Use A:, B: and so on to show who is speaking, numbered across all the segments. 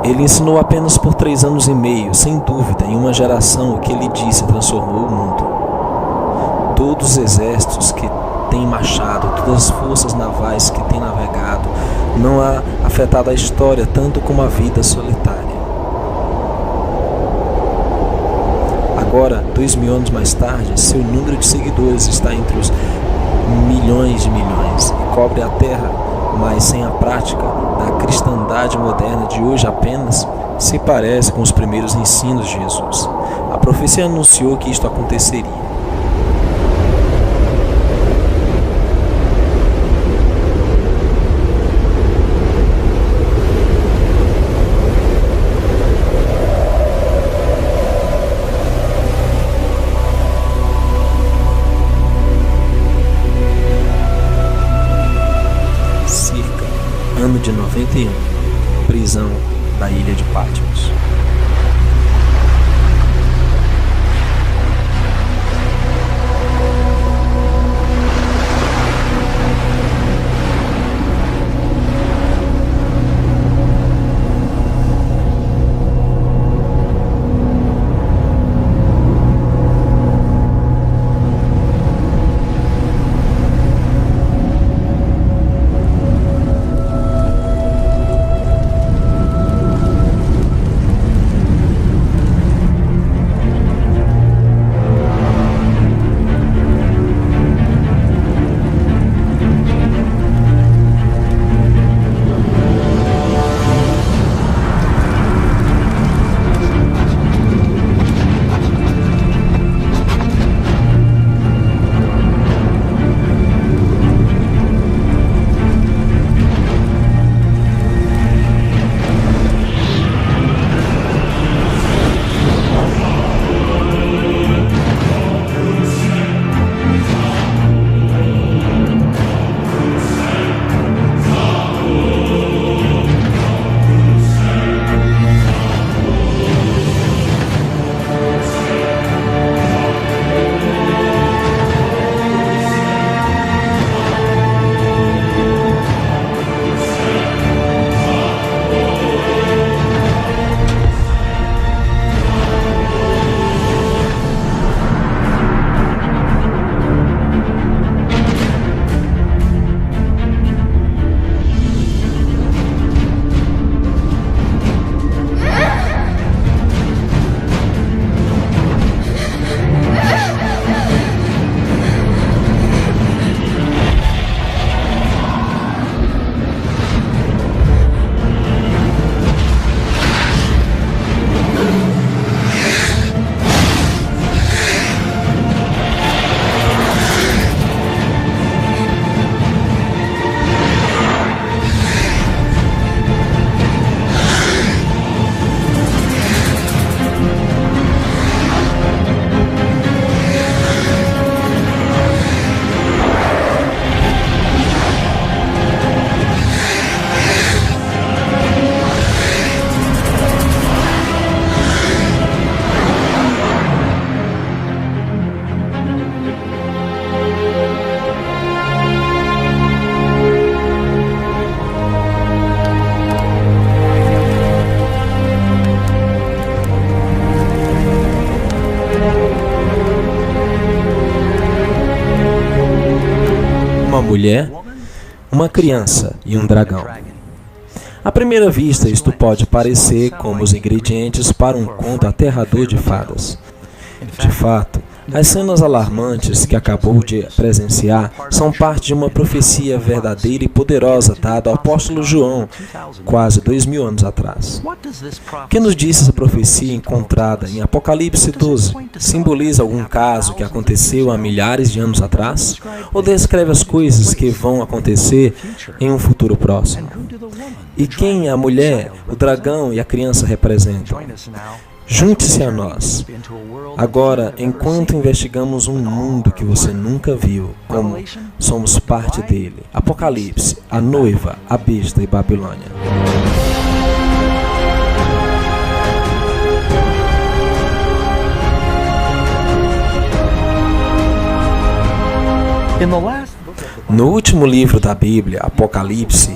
A: Ele ensinou apenas por 3 anos e meio, sem dúvida, em uma geração o que ele disse transformou o mundo. Todos os exércitos que têm marchado, todas as forças navais que têm navegado, não há afetado a história tanto como a vida solitária. Agora, 2000 anos mais tarde, seu número de seguidores está entre os milhões de milhões e cobre a terra, mas sem a prática da cristandade moderna de hoje apenas se parece com os primeiros ensinos de Jesus. A profecia anunciou que isto aconteceria. Ano de 91, prisão da ilha de Patmos. Uma mulher, uma criança e um dragão. À primeira vista, isto pode parecer como os ingredientes para um conto aterrador de fadas. De fato, as cenas alarmantes que acabou de presenciar são parte de uma profecia verdadeira e poderosa dada ao apóstolo João, quase 2000 anos atrás. O que nos diz essa profecia encontrada em Apocalipse 12? Simboliza algum caso que aconteceu há milhares de anos atrás? Ou descreve as coisas que vão acontecer em um futuro próximo? E quem a mulher, o dragão e a criança representam? Junte-se a nós. Agora, enquanto investigamos um mundo que você nunca viu, como somos parte dele. Apocalipse, a noiva, a besta e Babilônia. No último livro da Bíblia, Apocalipse,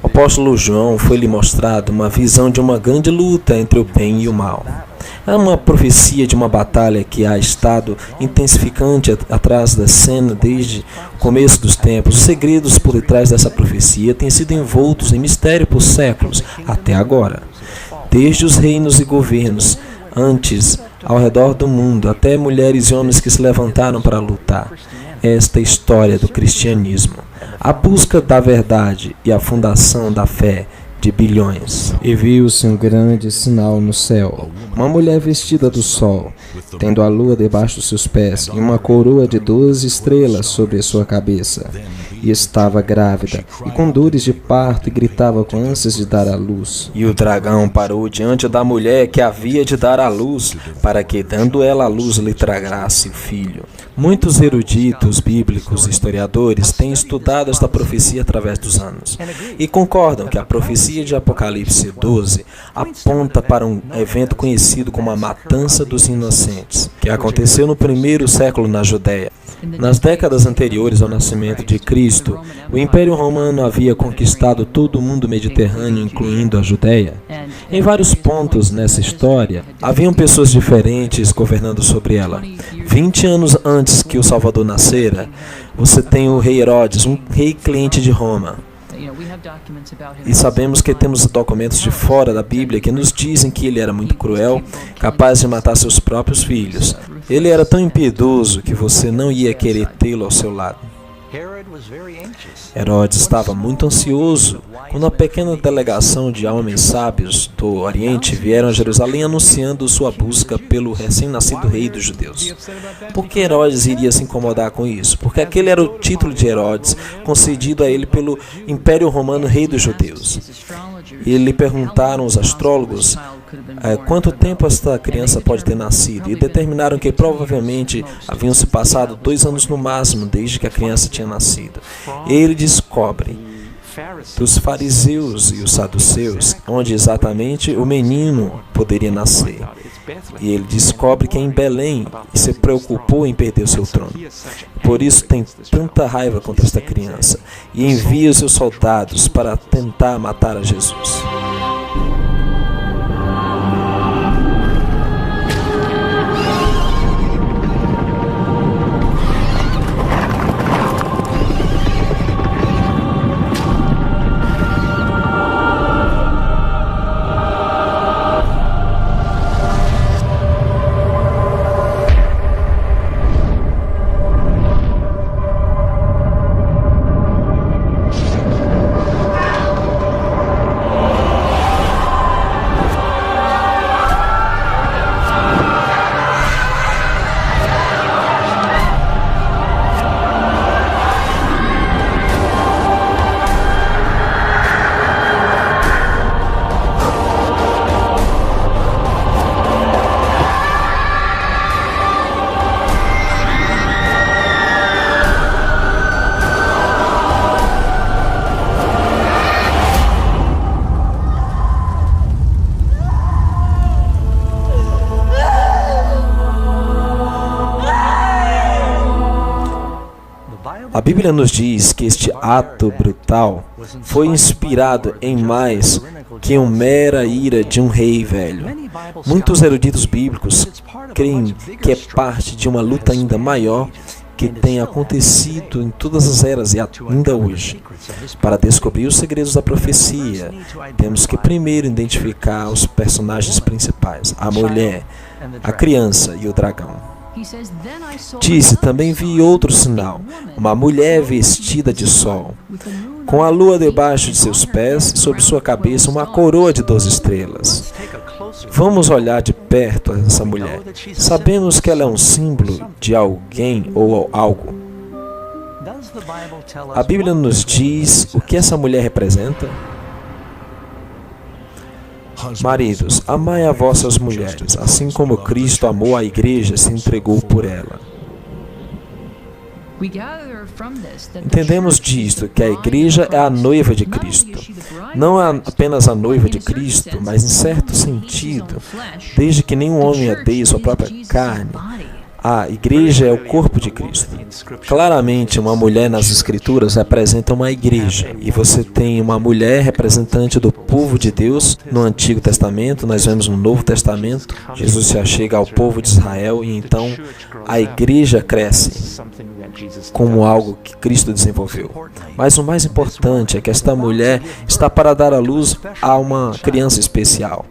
A: o apóstolo João foi-lhe mostrado uma visão de uma grande luta entre o bem e o mal. É uma profecia de uma batalha que há estado intensificante atrás da cena desde o começo dos tempos. Os segredos por detrás dessa profecia têm sido envoltos em mistério por séculos, até agora. Desde os reinos e governos, antes, ao redor do mundo, até mulheres e homens que se levantaram para lutar. Esta história do cristianismo, a busca da verdade e a fundação da fé de bilhões. E viu-se um grande sinal no céu, uma mulher vestida do sol, tendo a lua debaixo dos seus pés e uma coroa de 12 estrelas sobre a sua cabeça. E estava grávida, e com dores de parto, e gritava com ânsias de dar à luz. E o dragão parou diante da mulher que havia de dar à luz, para que, dando ela à luz, lhe tragasse o filho. Muitos eruditos bíblicos e historiadores têm estudado esta profecia através dos anos, e concordam que a profecia de Apocalipse 12 aponta para um evento conhecido como a matança dos inocentes, que aconteceu no primeiro século na Judéia. Nas décadas anteriores ao nascimento de Cristo, o Império Romano havia conquistado todo o mundo mediterrâneo, incluindo a Judéia. Em vários pontos nessa história, haviam pessoas diferentes governando sobre ela. 20 anos antes que o Salvador nascera, você tem o rei Herodes, um rei cliente de Roma. E sabemos que temos documentos de fora da Bíblia que nos dizem que ele era muito cruel, capaz de matar seus próprios filhos. Ele era tão impiedoso que você não ia querer tê-lo ao seu lado. Herodes estava muito ansioso quando uma pequena delegação de homens sábios do Oriente vieram a Jerusalém anunciando sua busca pelo recém-nascido rei dos judeus. Por que Herodes iria se incomodar com isso? Porque aquele era o título de Herodes concedido a ele pelo Império Romano Rei dos Judeus. E lhe perguntaram os astrólogos quanto tempo esta criança pode ter nascido, e determinaram que provavelmente haviam se passado 2 anos no máximo desde que a criança tinha nascido. Ele descobre dos fariseus e os saduceus onde exatamente o menino poderia nascer. E ele descobre que é em Belém e se preocupou em perder o seu trono. Por isso tem tanta raiva contra esta criança e envia os seus soldados para tentar matar a Jesus. A Bíblia nos diz que este ato brutal foi inspirado em mais que uma mera ira de um rei velho. Muitos eruditos bíblicos creem que é parte de uma luta ainda maior que tem acontecido em todas as eras e ainda hoje. Para descobrir os segredos da profecia, temos que primeiro identificar os personagens principais, a mulher, a criança e o dragão. Disse, também vi outro sinal, uma mulher vestida de sol, com a lua debaixo de seus pés, sobre sua cabeça uma coroa de 12 estrelas. Vamos olhar de perto essa mulher. Sabemos que ela é um símbolo de alguém ou algo. A Bíblia nos diz o que essa mulher representa. Maridos, amai a vossas mulheres, assim como Cristo amou a igreja e se entregou por ela. Entendemos disto, que a igreja é a noiva de Cristo. Não é apenas a noiva de Cristo, mas em certo sentido, desde que nenhum homem odeie sua própria carne, A igreja é o corpo de Cristo. Claramente, uma mulher nas Escrituras representa uma igreja. E você tem uma mulher representante do povo de Deus no Antigo Testamento. Nós vemos no Novo Testamento. Jesus já chega ao povo de Israel e então a igreja cresce como algo que Cristo desenvolveu. Mas o mais importante é que esta mulher está para dar à luz a uma criança especial.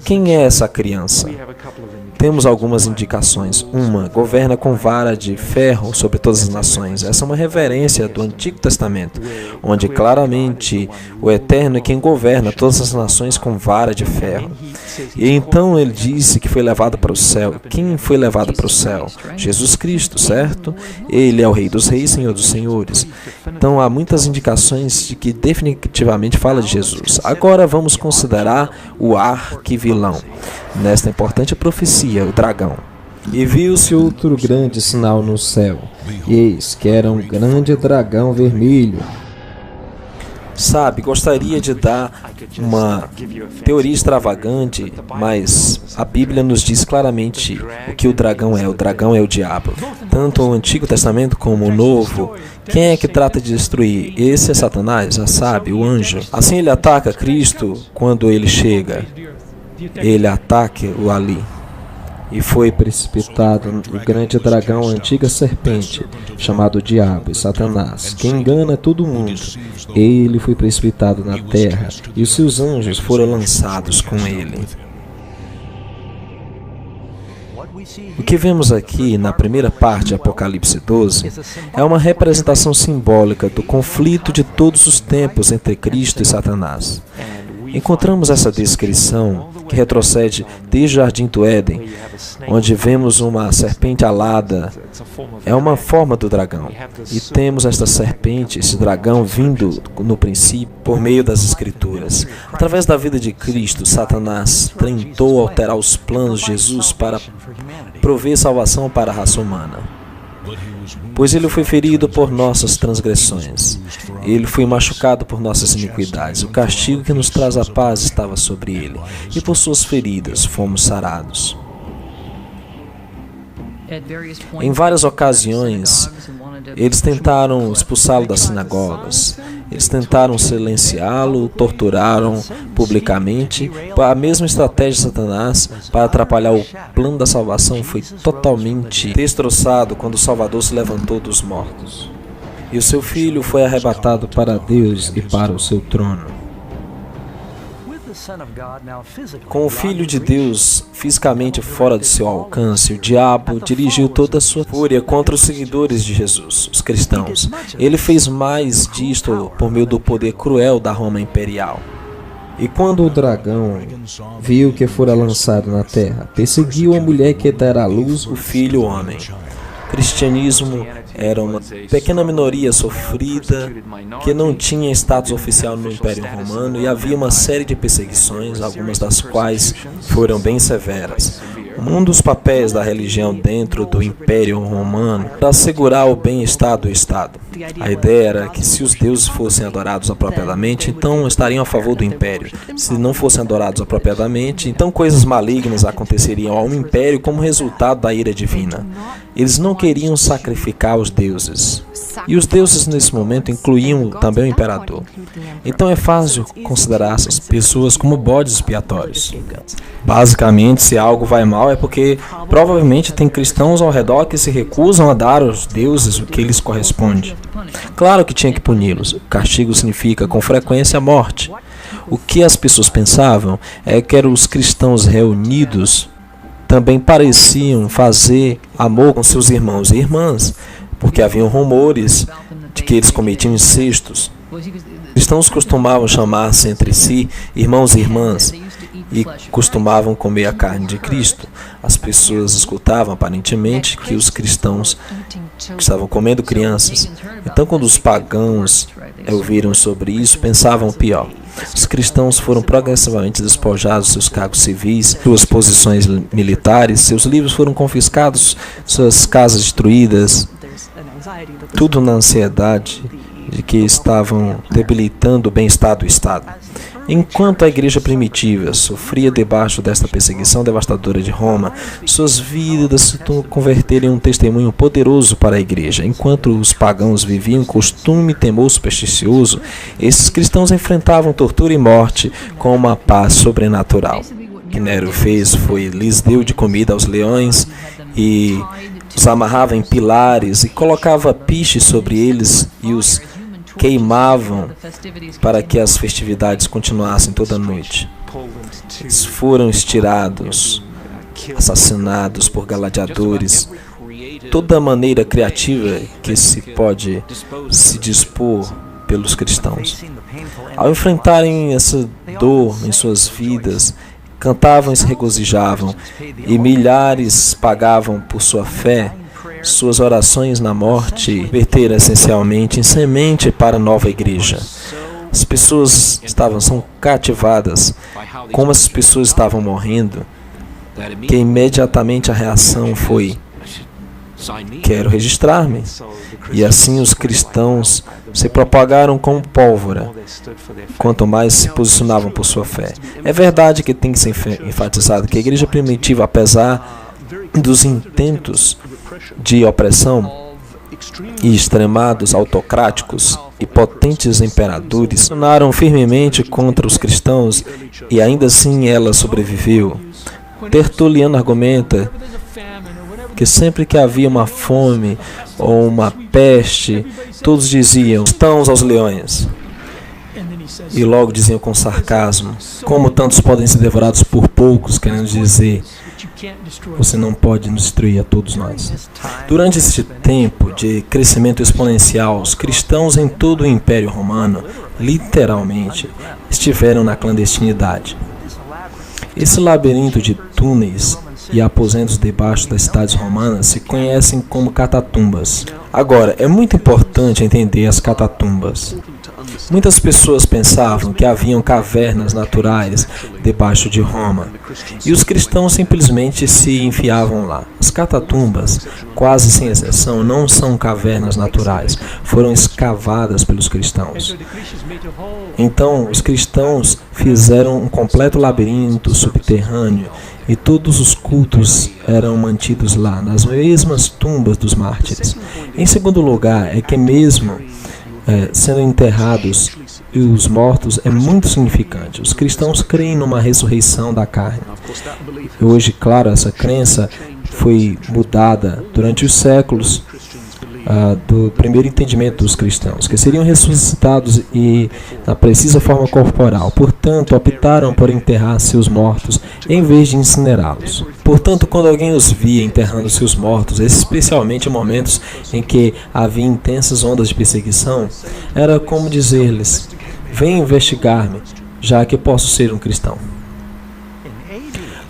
A: Quem é essa criança? Temos algumas indicações. Uma, governa com vara de ferro sobre todas as nações. Essa é uma referência do Antigo Testamento, onde claramente o Eterno é quem governa todas as nações com vara de ferro. E então ele disse que foi levado para o céu. Quem foi levado para o céu? Jesus Cristo, certo? Ele é o Rei dos Reis, Senhor dos Senhores. Então há muitas indicações de que definitivamente fala de Jesus. Agora vamos considerar o arquivilão nesta importante profecia, o dragão. E viu-se outro grande sinal no céu, e eis que era um grande dragão vermelho. Sabe, gostaria de dar uma teoria extravagante, mas a Bíblia nos diz claramente o que o dragão é. O dragão é o diabo. Tanto o Antigo Testamento como o Novo. Quem é que trata de destruir? Esse é Satanás, já sabe, o anjo. Assim ele ataca Cristo quando ele chega. Ele ataca-o ali. E foi precipitado o grande dragão, a antiga serpente, chamado Diabo e Satanás, que engana todo mundo. Ele foi precipitado na terra, e os seus anjos foram lançados com ele. O que vemos aqui na primeira parte de Apocalipse 12 é uma representação simbólica do conflito de todos os tempos entre Cristo e Satanás. Encontramos essa descrição que retrocede desde o Jardim do Éden, onde vemos uma serpente alada. É uma forma do dragão. E temos esta serpente, esse dragão vindo no princípio por meio das Escrituras. Através da vida de Cristo, Satanás tentou alterar os planos de Jesus para prover salvação para a raça humana. Pois ele foi ferido por nossas transgressões, ele foi machucado por nossas iniquidades. O castigo que nos traz a paz estava sobre ele, e por suas feridas fomos sarados. Em várias ocasiões, eles tentaram expulsá-lo das sinagogas. Eles tentaram silenciá-lo, torturaram publicamente. A mesma estratégia de Satanás para atrapalhar o plano da salvação foi totalmente destroçado quando o Salvador se levantou dos mortos. E o seu filho foi arrebatado para Deus e para o seu trono. Com o Filho de Deus fisicamente fora do seu alcance, o diabo dirigiu toda a sua fúria contra os seguidores de Jesus, os cristãos. Ele fez mais disto por meio do poder cruel da Roma imperial. E quando o dragão viu que fora lançado na terra, perseguiu a mulher que dará à luz o filho homem. O cristianismo era uma pequena minoria sofrida que não tinha status oficial no Império Romano e havia uma série de perseguições, algumas das quais foram bem severas. Um dos papéis da religião dentro do Império Romano era assegurar o bem-estar do Estado. A ideia era que se os deuses fossem adorados apropriadamente, então estariam a favor do Império. Se não fossem adorados apropriadamente, então coisas malignas aconteceriam ao Império como resultado da ira divina. Eles não queriam sacrificar os deuses. E os deuses nesse momento incluíam também o imperador. Então é fácil considerar essas pessoas como bodes expiatórios. Basicamente, se algo vai mal é porque provavelmente tem cristãos ao redor que se recusam a dar aos deuses o que lhes corresponde. Claro que tinha que puni-los. O castigo significa com frequência a morte. O que as pessoas pensavam é que eram os cristãos reunidos também pareciam fazer amor com seus irmãos e irmãs, porque haviam rumores de que eles cometiam incestos. Cristãos costumavam chamar-se entre si irmãos e irmãs e costumavam comer a carne de Cristo. As pessoas escutavam aparentemente que os cristãos estavam comendo crianças. Então, quando os pagãos ouviram sobre isso, pensavam pior. Os cristãos foram progressivamente despojados de seus cargos civis, suas posições militares, seus livros foram confiscados, suas casas destruídas, tudo na ansiedade de que estavam debilitando o bem-estar do Estado. Enquanto a igreja primitiva sofria debaixo desta perseguição devastadora de Roma, suas vidas se converteram em um testemunho poderoso para a igreja. Enquanto os pagãos viviam costume e temor supersticioso, esses cristãos enfrentavam tortura e morte com uma paz sobrenatural. O que Nero fez foi lhes deu de comida aos leões e os amarrava em pilares e colocava piche sobre eles e os queimavam para que as festividades continuassem toda noite. Eles foram estirados, assassinados por gladiadores, toda maneira criativa que se pode se dispor pelos cristãos. Ao enfrentarem essa dor em suas vidas, cantavam e se regozijavam, e milhares pagavam por sua fé. Suas orações na morte verteram essencialmente em semente para a nova igreja. As pessoas são cativadas, como as pessoas estavam morrendo, que imediatamente a reação foi: quero registrar-me. E assim os cristãos se propagaram como pólvora, quanto mais se posicionavam por sua fé. É verdade que tem que ser enfatizado que a igreja primitiva, apesar dos intentos de opressão e extremados autocráticos e potentes imperadores, pressionaram firmemente contra os cristãos e ainda assim ela sobreviveu. Tertuliano argumenta que sempre que havia uma fome ou uma peste, todos diziam: cristãos aos leões. E logo diziam com sarcasmo: como tantos podem ser devorados por poucos, querendo dizer, você não pode destruir a todos nós. Durante este tempo de crescimento exponencial, os cristãos em todo o Império Romano, literalmente, estiveram na clandestinidade. Esse labirinto de túneis e aposentos debaixo das cidades romanas se conhecem como catatumbas. Agora, é muito importante entender as catatumbas. Muitas pessoas pensavam que haviam cavernas naturais debaixo de Roma, e os cristãos simplesmente se enfiavam lá. As catatumbas, quase sem exceção, não são cavernas naturais, foram escavadas pelos cristãos. Então, os cristãos fizeram um completo labirinto subterrâneo, e todos os cultos eram mantidos lá, nas mesmas tumbas dos mártires. Em segundo lugar, é que mesmo sendo enterrados e os mortos é muito significante. Os cristãos creem numa ressurreição da carne. E hoje, claro, essa crença foi mudada durante os séculos do primeiro entendimento dos cristãos, que seriam ressuscitados e na precisa forma corporal. Portanto, optaram por enterrar seus mortos em vez de incinerá-los. Portanto, quando alguém os via enterrando seus mortos, especialmente em momentos em que havia intensas ondas de perseguição, era como dizer-lhes: venha investigar-me, já que posso ser um cristão.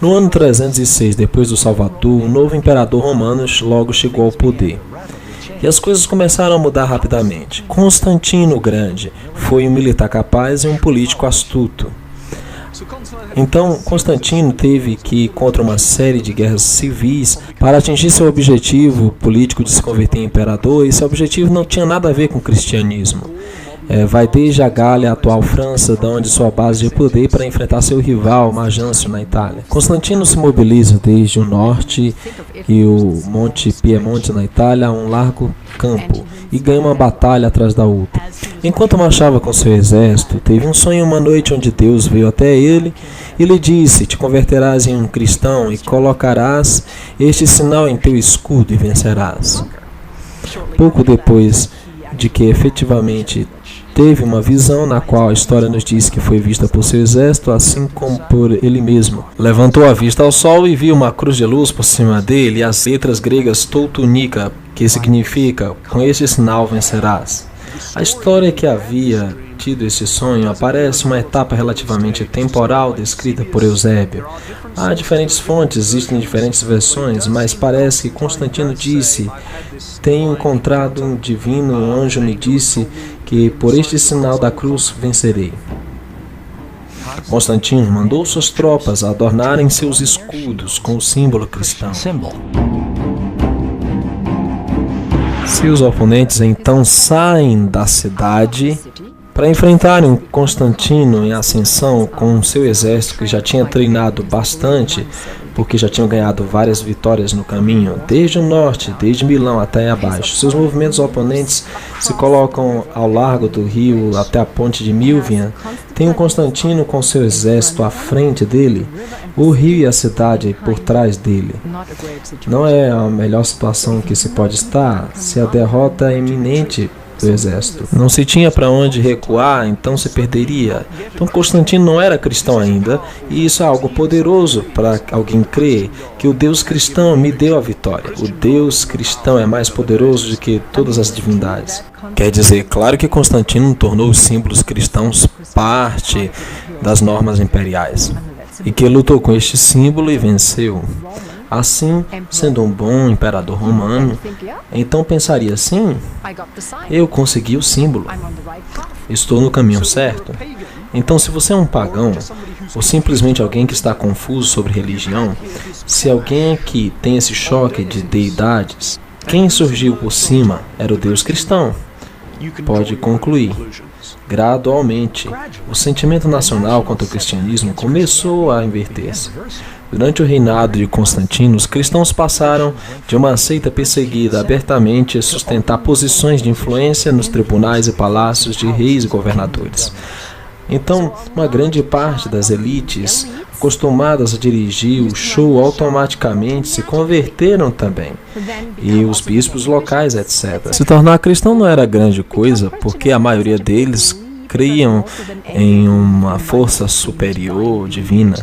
A: No ano 306 depois do Salvador, um novo imperador romano logo chegou ao poder. E as coisas começaram a mudar rapidamente. Constantino o Grande foi um militar capaz e um político astuto. Então, Constantino teve que ir contra uma série de guerras civis para atingir seu objetivo político de se converter em imperador, e esse objetivo não tinha nada a ver com o cristianismo. Vai desde a Gália, a atual França, de onde sua base de poder, para enfrentar seu rival, Magancio, na Itália. Constantino se mobiliza desde o norte e o Monte Piemonte, na Itália, a um largo campo, e ganha uma batalha atrás da outra. Enquanto marchava com seu exército, teve um sonho uma noite onde Deus veio até ele e lhe disse: te converterás em um cristão e colocarás este sinal em teu escudo e vencerás. Pouco depois de que efetivamente teve uma visão na qual a história nos diz que foi vista por seu exército, assim como por ele mesmo. Levantou a vista ao sol e viu uma cruz de luz por cima dele e as letras gregas Teutonica, que significa: com este sinal vencerás. A história que havia tido esse sonho aparece uma etapa relativamente temporal descrita por Eusébio. Há diferentes fontes, existem diferentes versões, mas parece que Constantino disse: tenho encontrado um divino anjo me disse que por este sinal da cruz vencerei. Constantino mandou suas tropas adornarem seus escudos com o símbolo cristão. Seus oponentes então saem da cidade Para enfrentarem Constantino em ascensão com seu exército que já tinha treinado bastante, porque já tinham ganhado várias vitórias no caminho, desde o norte, desde Milão até abaixo. Seus movimentos oponentes se colocam ao largo do rio até a ponte de Milvian. Tem o Constantino com seu exército à frente dele, o rio e a cidade por trás dele. Não é a melhor situação que se pode estar se a derrota é iminente do exército. Não se tinha para onde recuar, então se perderia. Então Constantino não era cristão ainda, e isso é algo poderoso para alguém crer que o Deus cristão me deu a vitória. O Deus cristão é mais poderoso do que todas as divindades. Quer dizer, claro que Constantino tornou os símbolos cristãos parte das normas imperiais, e que lutou com este símbolo e venceu. Assim, sendo um bom imperador romano, então pensaria assim: eu consegui o símbolo, estou no caminho certo. Então, se você é um pagão, ou simplesmente alguém que está confuso sobre religião, se alguém aqui tem esse choque de deidades, quem surgiu por cima era o Deus cristão. Pode concluir. Gradualmente, o sentimento nacional contra o cristianismo começou a inverter-se. Durante o reinado de Constantino, os cristãos passaram de uma seita perseguida abertamente a sustentar posições de influência nos tribunais e palácios de reis e governadores. Então, uma grande parte das elites, acostumadas a dirigir o show, automaticamente se converteram também. E os bispos locais, etc. Se tornar cristão não era grande coisa, porque a maioria deles criam em uma força superior, divina,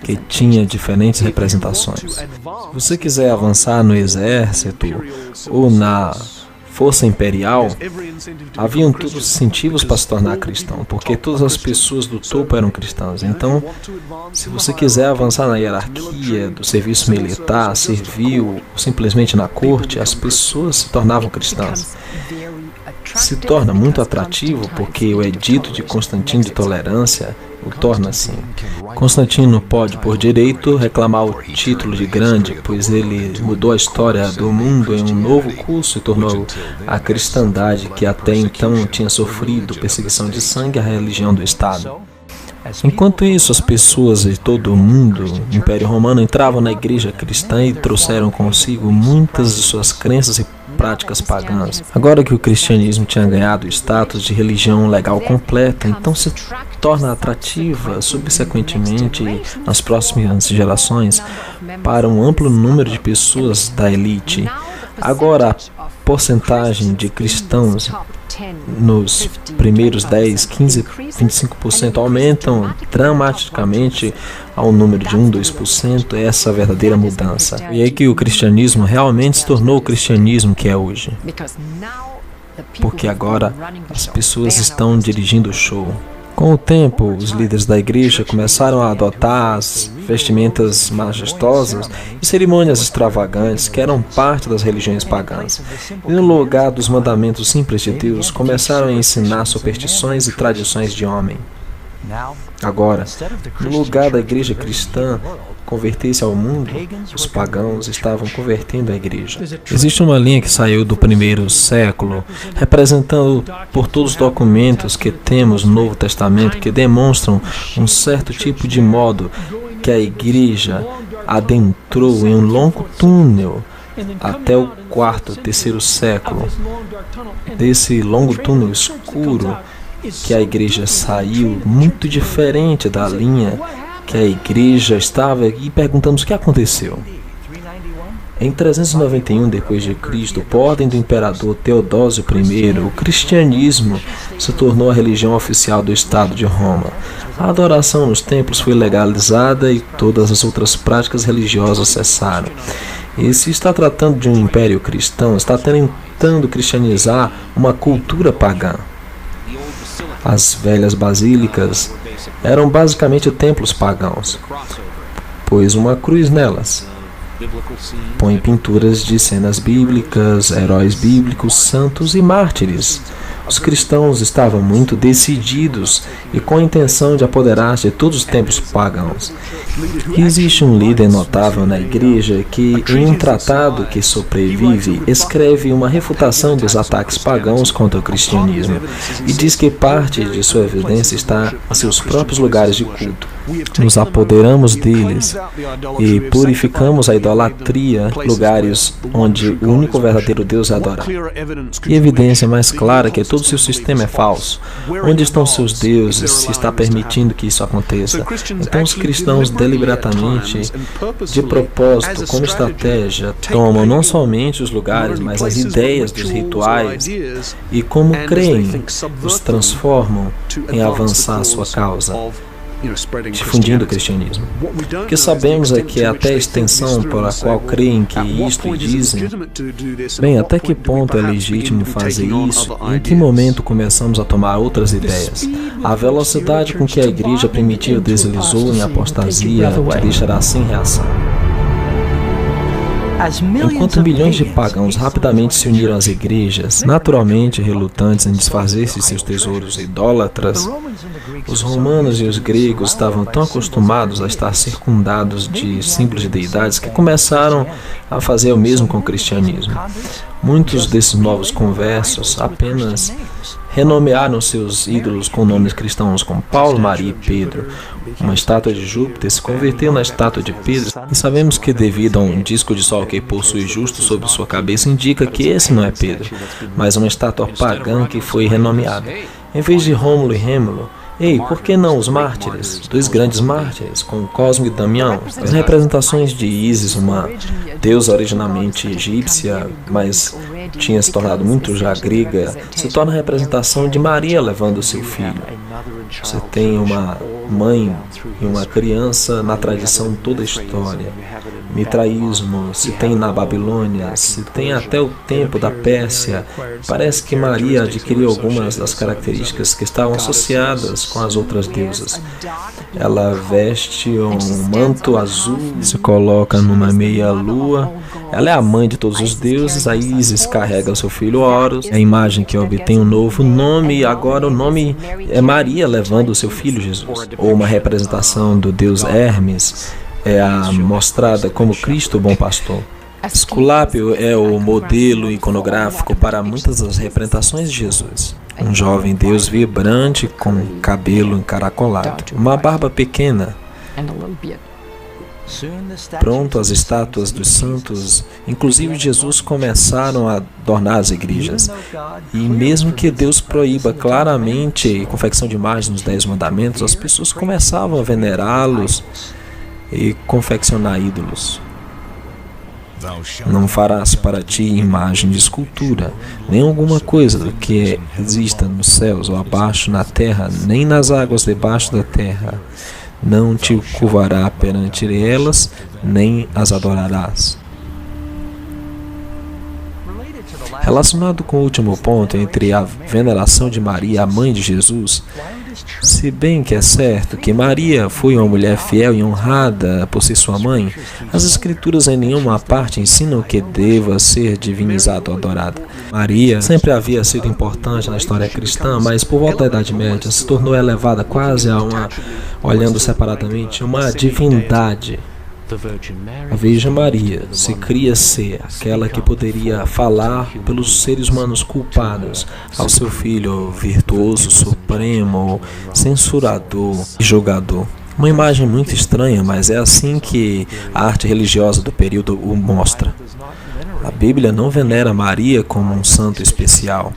A: que tinha diferentes representações. Se você quiser avançar no exército ou na força imperial, haviam todos os incentivos para se tornar cristão, porque todas as pessoas do topo eram cristãs. Então, se você quiser avançar na hierarquia do serviço militar, civil, ou simplesmente na corte, as pessoas se tornavam cristãs. Se torna muito atrativo porque o edito de Constantino de tolerância o torna assim. Constantino pode, por direito, reclamar o título de grande, pois ele mudou a história do mundo em um novo curso e tornou a cristandade, que até então tinha sofrido perseguição de sangue, a religião do Estado. Enquanto isso, as pessoas de todo o mundo, o Império Romano, entravam na igreja cristã e trouxeram consigo muitas de suas crenças e práticas pagãs. Agora que o cristianismo tinha ganhado o status de religião legal completa, então se torna atrativa, subsequentemente, nas próximas gerações, para um amplo número de pessoas da elite. Agora, a porcentagem de cristãos nos primeiros 10, 15, 25% aumentam dramaticamente ao número de 1, 2%, essa verdadeira mudança. E é que o cristianismo realmente se tornou o cristianismo que é hoje. Porque agora as pessoas estão dirigindo o show. Com o tempo, os líderes da igreja começaram a adotar as vestimentas majestosas e cerimônias extravagantes que eram parte das religiões pagãs. E no lugar dos mandamentos simples de Deus, começaram a ensinar superstições e tradições de homem. Agora, no lugar da igreja cristã converter-se ao mundo, os pagãos estavam convertendo a igreja. Existe uma linha que saiu do primeiro século, representando por todos os documentos que temos no Novo Testamento, que demonstram um certo tipo de modo que a igreja adentrou em um longo túnel até o quarto, terceiro século. Desse longo túnel escuro que a igreja saiu, muito diferente da linha que a igreja estava, e perguntamos o que aconteceu. Em 391 d.C., por ordem do imperador Teodósio I, o cristianismo se tornou a religião oficial do Estado de Roma. A adoração nos templos foi legalizada e todas as outras práticas religiosas cessaram. E se está tratando de um império cristão, está tentando cristianizar uma cultura pagã. As velhas basílicas eram basicamente templos pagãos, pois uma cruz nelas põe pinturas de cenas bíblicas, heróis bíblicos, santos e mártires. Os cristãos estavam muito decididos e com a intenção de apoderar-se de todos os templos pagãos. E existe um líder notável na igreja que, em um tratado que sobrevive, escreve uma refutação dos ataques pagãos contra o cristianismo e diz que parte de sua evidência está em seus próprios lugares de culto. Nos apoderamos deles e purificamos a idolatria, lugares onde o único verdadeiro Deus é adorado. E evidência mais clara que todo o seu sistema é falso. Onde estão seus deuses se está permitindo que isso aconteça? Então os cristãos deliberadamente, de propósito, como estratégia, tomam não somente os lugares, mas as ideias dos rituais e como creem, os transformam em avançar a sua causa, difundindo o cristianismo. O que sabemos é que até a extensão pela qual creem que isto e dizem, bem, até que ponto é legítimo fazer isso e em que momento começamos a tomar outras ideias? A velocidade com que a igreja primitiva deslizou em apostasia te deixará sem reação. Enquanto milhões de pagãos rapidamente se uniram às igrejas, naturalmente relutantes em desfazer-se de seus tesouros idólatras, os romanos e os gregos estavam tão acostumados a estar circundados de símbolos de deidades que começaram a fazer o mesmo com o cristianismo. Muitos desses novos conversos apenas renomearam seus ídolos com nomes cristãos, como Paulo, Maria e Pedro. Uma estátua de Júpiter se converteu na estátua de Pedro, e sabemos que devido a um disco de sol que possui justo sobre sua cabeça, indica que esse não é Pedro, mas uma estátua pagã que foi renomeada. Em vez de Rômulo e Rêmulo, por que não os mártires? Dois grandes mártires, com Cosmo e Damião. As representações de Ísis, uma deusa originalmente egípcia, mas tinha se tornado muito já grega, se torna a representação de Maria levando seu filho. Você tem uma mãe e uma criança na tradição toda a história. Mitraísmo se tem na Babilônia, se tem até o tempo da Pérsia. Parece que Maria adquiriu algumas das características que estavam associadas com as outras deusas. Ela veste um manto azul, se coloca numa meia-lua. Ela é a mãe de todos os deuses. A Ísis carrega seu filho Horus. É a imagem que obtém um novo nome, e agora o nome é Maria levando o seu filho Jesus. Ou uma representação do deus Hermes é a mostrada como Cristo, o bom pastor. Esculápio é o modelo iconográfico para muitas das representações de Jesus. Um jovem Deus vibrante com cabelo encaracolado, uma barba pequena. Pronto, as estátuas dos santos, inclusive Jesus, começaram a adornar as igrejas. E mesmo que Deus proíba claramente a confecção de imagens nos 10 mandamentos, as pessoas começavam a venerá-los e confeccionar ídolos. Não farás para ti imagem de escultura, nem alguma coisa do que exista nos céus ou abaixo na terra, nem nas águas debaixo da terra. Não te curvará perante elas, nem as adorarás. Relacionado com o último ponto entre a veneração de Maria, a mãe de Jesus, se bem que é certo que Maria foi uma mulher fiel e honrada por ser sua mãe, as Escrituras em nenhuma parte ensinam que deva ser divinizada ou adorada. Maria sempre havia sido importante na história cristã, mas por volta da Idade Média se tornou elevada quase a uma, olhando separadamente, uma divindade. A Virgem Maria se cria ser aquela que poderia falar pelos seres humanos culpados ao seu filho virtuoso, supremo, censurador e julgador. Uma imagem muito estranha, mas é assim que a arte religiosa do período o mostra. A Bíblia não venera Maria como um santo especial.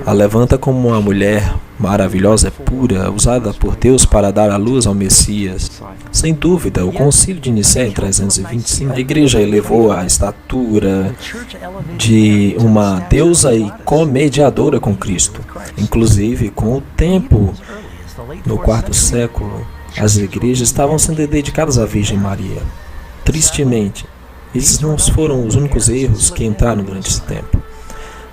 A: A levanta como uma mulher maravilhosa e pura, usada por Deus para dar a luz ao Messias. Sem dúvida, o Concílio de Nicéia em 325, a igreja elevou a estatura de uma deusa e comediadora com Cristo. Inclusive, com o tempo, no quarto século, as igrejas estavam sendo dedicadas à Virgem Maria. Tristemente, esses não foram os únicos erros que entraram durante esse tempo.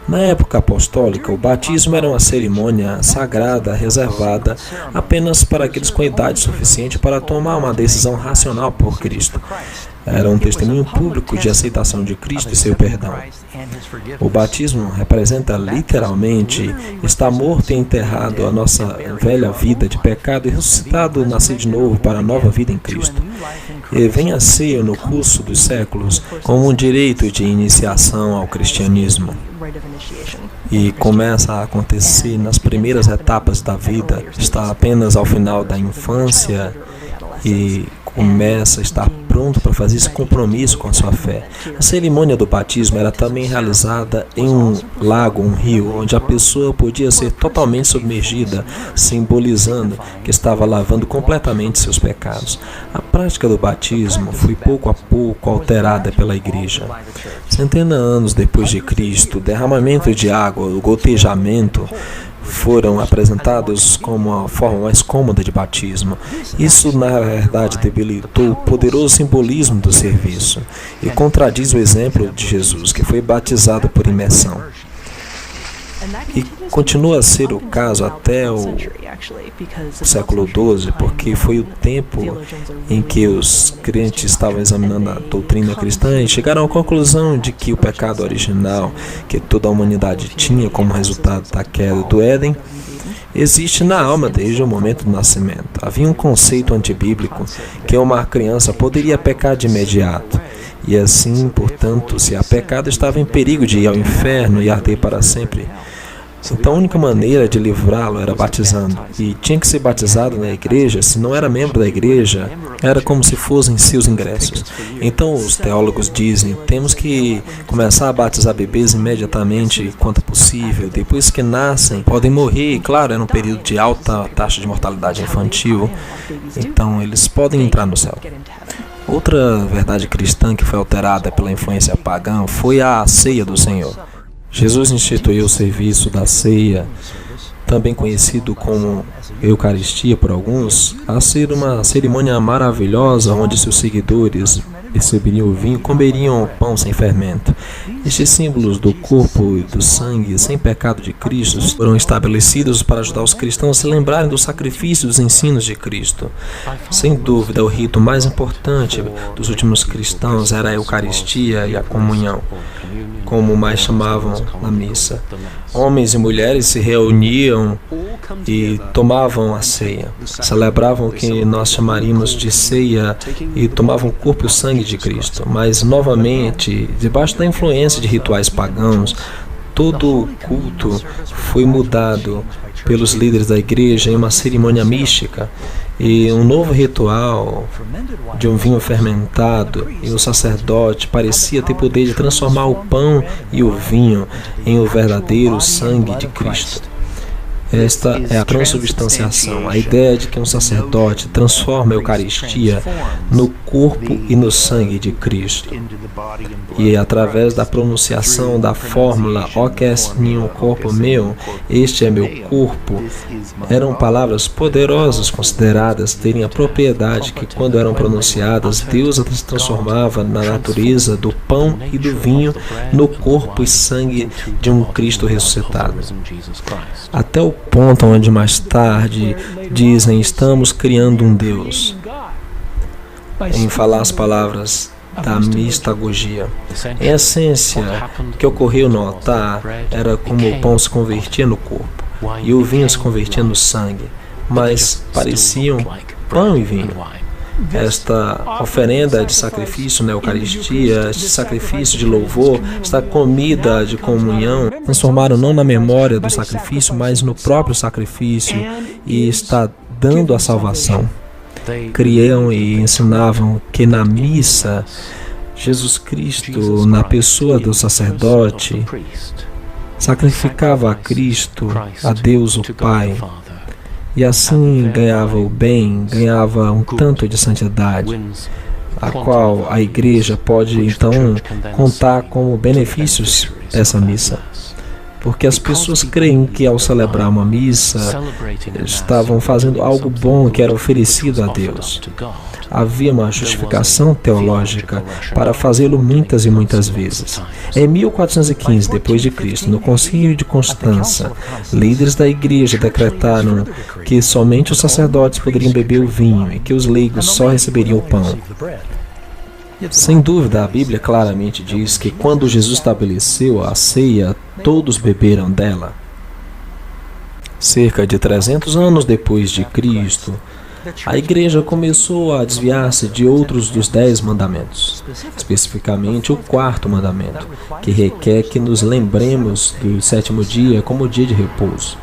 A: Na época apostólica, o batismo era uma cerimônia sagrada reservada apenas para aqueles com idade suficiente para tomar uma decisão racional por Cristo. Era um testemunho público de aceitação de Cristo e seu perdão. O batismo representa literalmente estar morto e enterrado a nossa velha vida de pecado e ressuscitado, nascer de novo para a nova vida em Cristo. E vem a ser, no curso dos séculos, como um direito de iniciação ao cristianismo. E começa a acontecer nas primeiras etapas da vida, está apenas ao final da infância e começa a estar pronto para fazer esse compromisso com a sua fé. A cerimônia do batismo era também realizada em um lago, um rio, onde a pessoa podia ser totalmente submergida, simbolizando que estava lavando completamente seus pecados. A prática do batismo foi pouco a pouco alterada pela igreja. Centenas de anos depois de Cristo, o derramamento de água, o gotejamento, foram apresentados como a forma mais cômoda de batismo. Isso, na verdade, debilitou o poderoso simbolismo do serviço e contradiz o exemplo de Jesus, que foi batizado por imersão. E continua a ser o caso até o século XII, porque foi o tempo em que os crentes estavam examinando a doutrina cristã e chegaram à conclusão de que o pecado original que toda a humanidade tinha como resultado da queda do Éden existe na alma desde o momento do nascimento. Havia um conceito antibíblico que uma criança poderia pecar de imediato. E assim, portanto, se a pecado estava em perigo de ir ao inferno e arder para sempre. Então a única maneira de livrá-lo era batizando. E tinha que ser batizado na igreja. Se não era membro da igreja, era como se fossem seus ingressos. Então os teólogos dizem, temos que começar a batizar bebês imediatamente quanto possível. Depois que nascem, podem morrer. E claro, era um período de alta taxa de mortalidade infantil. Então eles podem entrar no céu. Outra verdade cristã que foi alterada pela influência pagã foi a ceia do Senhor. Jesus instituiu o serviço da ceia, também conhecido como Eucaristia por alguns, a ser uma cerimônia maravilhosa onde seus seguidores receberiam o vinho e comeriam o pão sem fermento. Estes símbolos do corpo e do sangue sem pecado de Cristo foram estabelecidos para ajudar os cristãos a se lembrarem do sacrifício e dos ensinos de Cristo. Sem dúvida, o rito mais importante dos últimos cristãos era a Eucaristia e a comunhão, como mais chamavam na missa. Homens e mulheres se reuniam e tomavam a ceia. Celebravam o que nós chamaríamos de ceia e tomavam o corpo e o sangue de Cristo. Mas, novamente, debaixo da influência de rituais pagãos, todo o culto foi mudado pelos líderes da igreja em uma cerimônia mística e um novo ritual de um vinho fermentado, e o sacerdote parecia ter poder de transformar o pão e o vinho em o verdadeiro sangue de Cristo. Esta é a transubstanciação, a ideia de que um sacerdote transforma a Eucaristia no corpo e no sangue de Cristo. E através da pronunciação da fórmula "Hoc est nihil corpo meu", este é meu corpo, eram palavras poderosas consideradas terem a propriedade que, quando eram pronunciadas, Deus as transformava na natureza do pão e do vinho no corpo e sangue de um Cristo ressuscitado. Até o ponto onde mais tarde dizem, estamos criando um Deus, em falar as palavras da mistagogia. Em essência, o que ocorreu no altar era como o pão se convertia no corpo e o vinho se convertia no sangue, mas pareciam pão e vinho. Esta oferenda de sacrifício na Eucaristia, este sacrifício de louvor, esta comida de comunhão, transformaram não na memória do sacrifício, mas no próprio sacrifício, e está dando a salvação. Criam e ensinavam que na missa, Jesus Cristo, na pessoa do sacerdote, sacrificava a Cristo, a Deus o Pai, e assim ganhava o bem, ganhava um tanto de santidade, a qual a igreja pode então contar como benefícios essa missa. Porque as pessoas creem que ao celebrar uma missa estavam fazendo algo bom que era oferecido a Deus. Havia uma justificação teológica para fazê-lo muitas e muitas vezes. Em 1415 d.C., no Concílio de Constança, líderes da igreja decretaram que somente os sacerdotes poderiam beber o vinho e que os leigos só receberiam o pão. Sem dúvida, a Bíblia claramente diz que quando Jesus estabeleceu a ceia, todos beberam dela. Cerca de 300 anos depois de Cristo, a igreja começou a desviar-se de outros dos 10 mandamentos, especificamente o 4º mandamento, que requer que nos lembremos do 7º dia como dia de repouso.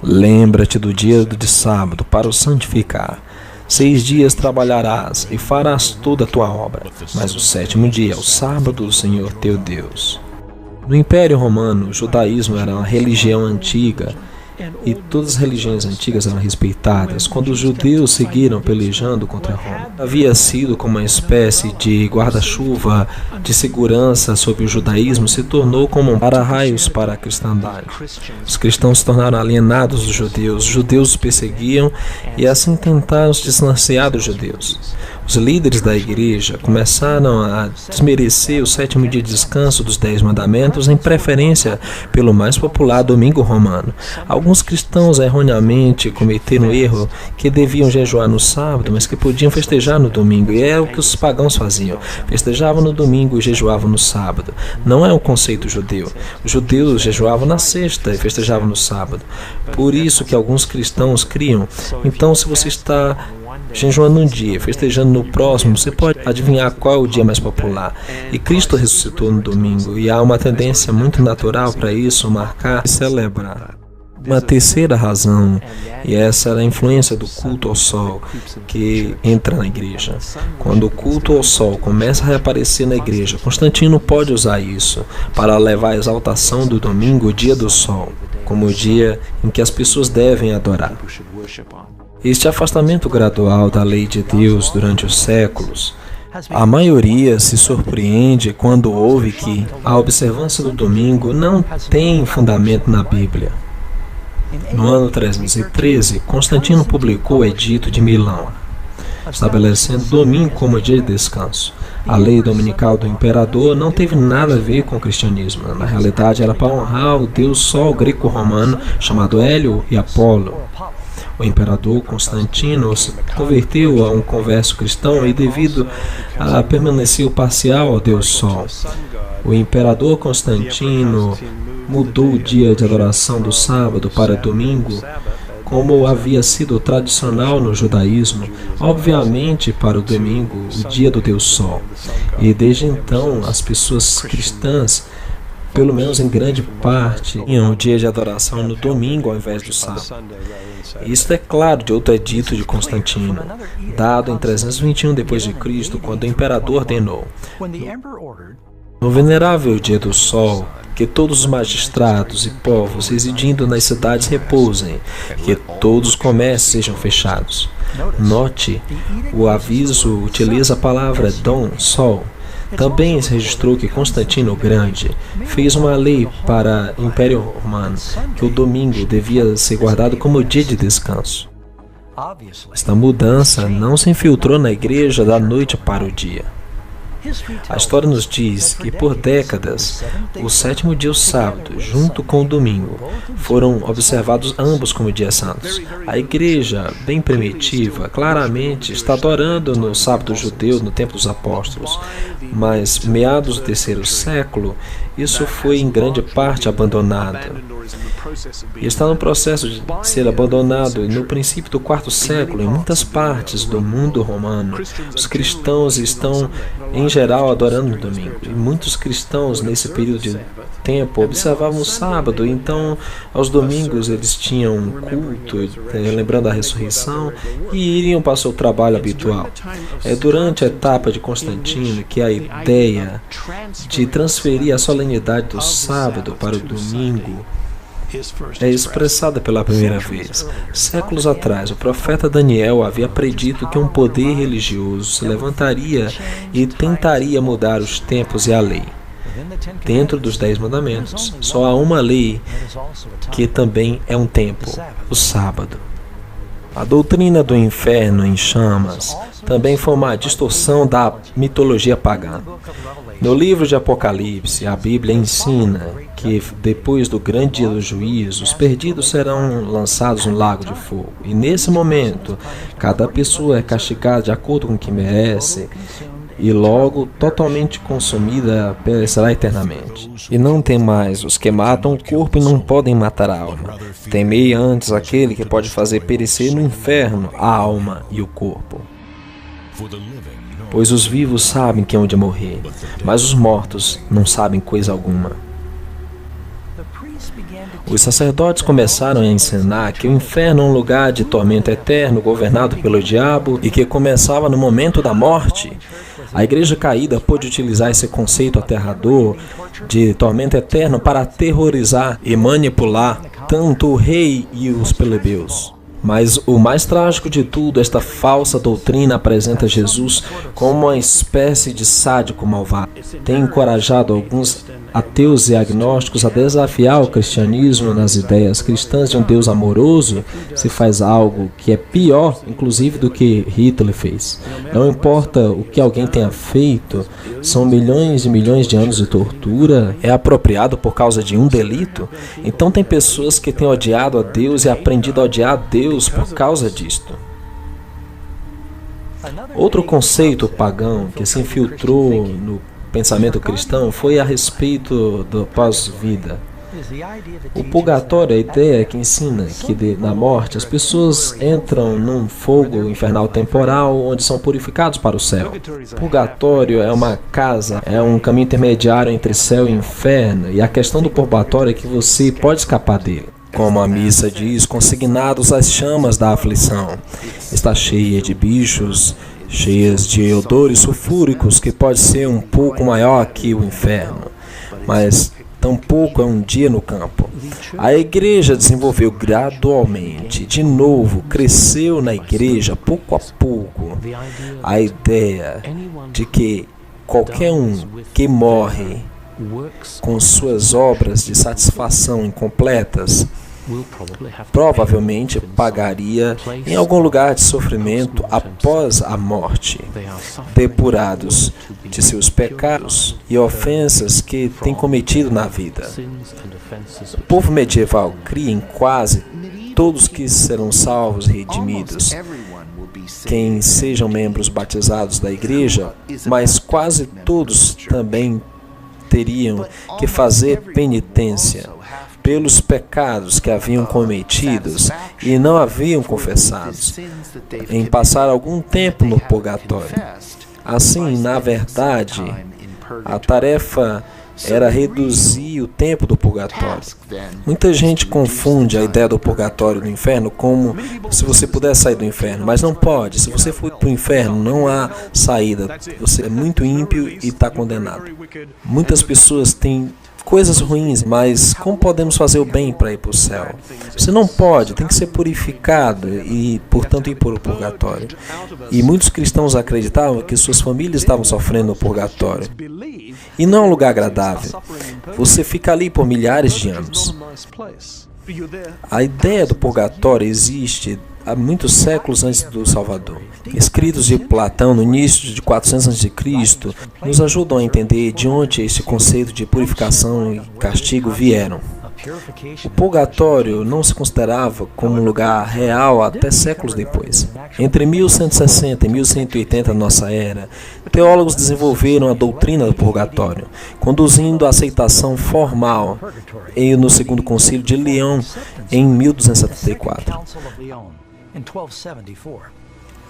A: Lembra-te do dia de sábado para o santificar. 6 dias trabalharás e farás toda a tua obra, mas o 7º dia é o sábado do Senhor teu Deus. No Império Romano, o judaísmo era uma religião antiga, e todas as religiões antigas eram respeitadas. Quando os judeus seguiram pelejando contra Roma, havia sido como uma espécie de guarda-chuva de segurança sobre o judaísmo, se tornou como um para-raios para a cristandade. Os cristãos se tornaram alienados dos judeus, os judeus os perseguiam e assim tentaram se distanciar dos judeus. Os líderes da igreja começaram a desmerecer o 7º dia de descanso dos 10 mandamentos em preferência pelo mais popular domingo romano. Alguns cristãos erroneamente cometeram o erro que deviam jejuar no sábado, mas que podiam festejar no domingo, e é o que os pagãos faziam. Festejavam no domingo e jejuavam no sábado. Não é um conceito judeu. Os judeus jejuavam na sexta e festejavam no sábado. Por isso que alguns cristãos criam. Então, se você está jejuando um dia, festejando no próximo, você pode adivinhar qual é o dia mais popular. E Cristo ressuscitou no domingo, e há uma tendência muito natural para isso, marcar e celebrar. Uma terceira razão, e essa era a influência do culto ao sol que entra na igreja. Quando o culto ao sol começa a reaparecer na igreja, Constantino pode usar isso para levar a exaltação do domingo, o dia do sol, como o dia em que as pessoas devem adorar. Este afastamento gradual da lei de Deus durante os séculos, a maioria se surpreende quando ouve que a observância do domingo não tem fundamento na Bíblia. No ano 313, Constantino publicou o Edito de Milão, estabelecendo o domingo como dia de descanso. A lei dominical do imperador não teve nada a ver com o cristianismo. Na realidade, era para honrar o deus sol greco-romano chamado Hélio e Apolo. O imperador Constantino se converteu a um converso cristão e, devido a permanecer parcial ao deus Sol, o imperador Constantino mudou o dia de adoração do sábado para domingo, como havia sido tradicional no judaísmo, obviamente para o domingo, o dia do deus Sol. E desde então, as pessoas cristãs, pelo menos em grande parte, tinham o dia de adoração no domingo ao invés do sábado. Isto é claro de outro edito de Constantino, dado em 321 d.C., quando o imperador ordenou: no venerável dia do sol, que todos os magistrados e povos residindo nas cidades repousem, que todos os comércios sejam fechados. Note, o aviso utiliza a palavra dom, sol. Também se registrou que Constantino o Grande fez uma lei para o Império Romano que o domingo devia ser guardado como dia de descanso. Esta mudança não se infiltrou na igreja da noite para o dia. A história nos diz que por décadas, o 7º dia, o sábado, junto com o domingo, foram observados ambos como dias santos. A igreja, bem primitiva, claramente está adorando no sábado judeu no tempo dos apóstolos, mas meados do 3º século, isso foi em grande parte abandonado. E está no processo de ser abandonado. No princípio do 4º século, em muitas partes do mundo romano, os cristãos estão, em geral, adorando no domingo. E muitos cristãos, nesse período de tempo, observavam o sábado. Então, aos domingos, eles tinham um culto, lembrando a ressurreição, e iriam para o seu trabalho habitual. É durante a etapa de Constantino que a ideia de transferir a solenidade do sábado para o domingo é expressada pela primeira vez. Séculos atrás, o profeta Daniel havia predito que um poder religioso se levantaria e tentaria mudar os tempos e a lei. Dentro dos 10 mandamentos, só há uma lei que também é um tempo, o sábado. A doutrina do inferno em chamas também foi uma distorção da mitologia pagã. No livro de Apocalipse, a Bíblia ensina que depois do grande dia do juízo, os perdidos serão lançados no lago de fogo. E nesse momento, cada pessoa é castigada de acordo com o que merece. e logo, totalmente consumida, perecerá eternamente. E não temais os que matam o corpo e não podem matar a alma. Temei antes aquele que pode fazer perecer no inferno a alma e o corpo. Pois os vivos sabem que hão de morrer, mas os mortos não sabem coisa alguma. Os sacerdotes começaram a ensinar que o inferno é um lugar de tormento eterno, governado pelo diabo, e que começava no momento da morte. A igreja caída pôde utilizar esse conceito aterrador de tormento eterno para aterrorizar e manipular tanto o rei e os plebeus. Mas o mais trágico de tudo, esta falsa doutrina apresenta Jesus como uma espécie de sádico malvado. Tem encorajado alguns ateus e agnósticos a desafiar o cristianismo nas ideias cristãs de um Deus amoroso. Se faz algo que é pior, inclusive, do que Hitler fez. Não importa o que alguém tenha feito, são milhões e milhões de anos de tortura. É apropriado por causa de um delito? Então tem pessoas que têm odiado a Deus e aprendido a odiar a Deus por causa disto. Outro conceito pagão que se infiltrou no pensamento cristão foi a respeito do pós-vida. O purgatório é a ideia que ensina que na morte as pessoas entram num fogo infernal temporal onde são purificados para o céu. Purgatório é uma casa, é um caminho intermediário entre céu e inferno, e a questão do purgatório é que você pode escapar dele. Como a missa diz, consignados às chamas da aflição. Está cheia de bichos, cheias de odores sulfúricos, que pode ser um pouco maior que o inferno, mas tampouco é um dia no campo. A igreja desenvolveu gradualmente, de novo, cresceu na igreja, pouco a pouco, a ideia de que qualquer um que morre com suas obras de satisfação incompletas provavelmente pagaria em algum lugar de sofrimento após a morte, depurados de seus pecados e ofensas que tem cometido na vida. O povo medieval cria em quase todos que serão salvos e redimidos, quem sejam membros batizados da igreja, mas quase todos também teriam que fazer penitência pelos pecados que haviam cometidos e não haviam confessados, em passar algum tempo no purgatório. Assim, na verdade, a tarefa era reduzir o tempo do purgatório. Muita gente confunde a ideia do purgatório e do inferno como se você pudesse sair do inferno, mas não pode. Se você for para o inferno, não há saída. Você é muito ímpio e está condenado. Muitas pessoas têm coisas ruins, mas como podemos fazer o bem para ir para o céu? Você não pode, tem que ser purificado e, portanto, ir para o purgatório. E muitos cristãos acreditavam que suas famílias estavam sofrendo no purgatório. E não é um lugar agradável. Você fica ali por milhares de anos. A ideia do purgatório existe há muitos séculos antes do Salvador. Escritos de Platão no início de 400 a.C. nos ajudam a entender de onde esse conceito de purificação e castigo vieram. O purgatório não se considerava como um lugar real até séculos depois. Entre 1160 e 1180 da nossa era, teólogos desenvolveram a doutrina do purgatório, conduzindo a aceitação formal no Segundo Concílio de Leão em 1274.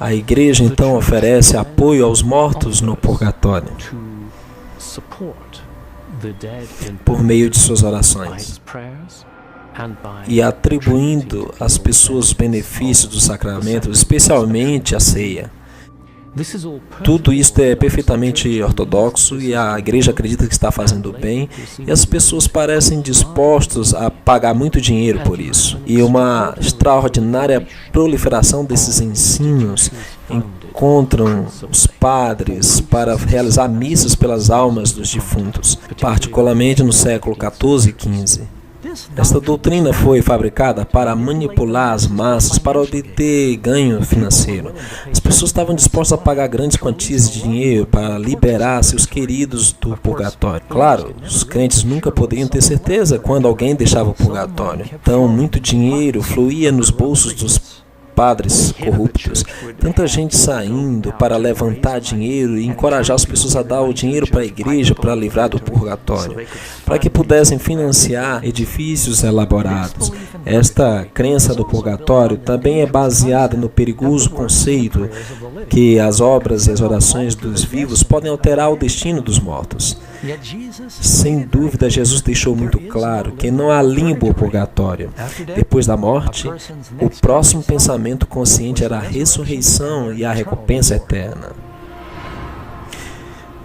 A: A igreja então oferece apoio aos mortos no purgatório por meio de suas orações e atribuindo às pessoas os benefícios dos sacramentos, especialmente a ceia. Tudo isto é perfeitamente ortodoxo e a igreja acredita que está fazendo bem e as pessoas parecem dispostos a pagar muito dinheiro por isso. E uma extraordinária proliferação desses ensinos encontram os padres para realizar missas pelas almas dos defuntos, particularmente no século XIV e XV. Esta doutrina foi fabricada para manipular as massas para obter ganho financeiro. As pessoas estavam dispostas a pagar grandes quantias de dinheiro para liberar seus queridos do purgatório. Claro, os crentes nunca poderiam ter certeza quando alguém deixava o purgatório. Então, muito dinheiro fluía nos bolsos dos padres corruptos, tanta gente saindo para levantar dinheiro e encorajar as pessoas a dar o dinheiro para a igreja para livrar do purgatório, para que pudessem financiar edifícios elaborados. Esta crença do purgatório também é baseada no perigoso conceito que as obras e as orações dos vivos podem alterar o destino dos mortos. Sem dúvida, Jesus deixou muito claro que não há limbo ou purgatório. Depois da morte, o próximo pensamento consciente era a ressurreição e a recompensa eterna.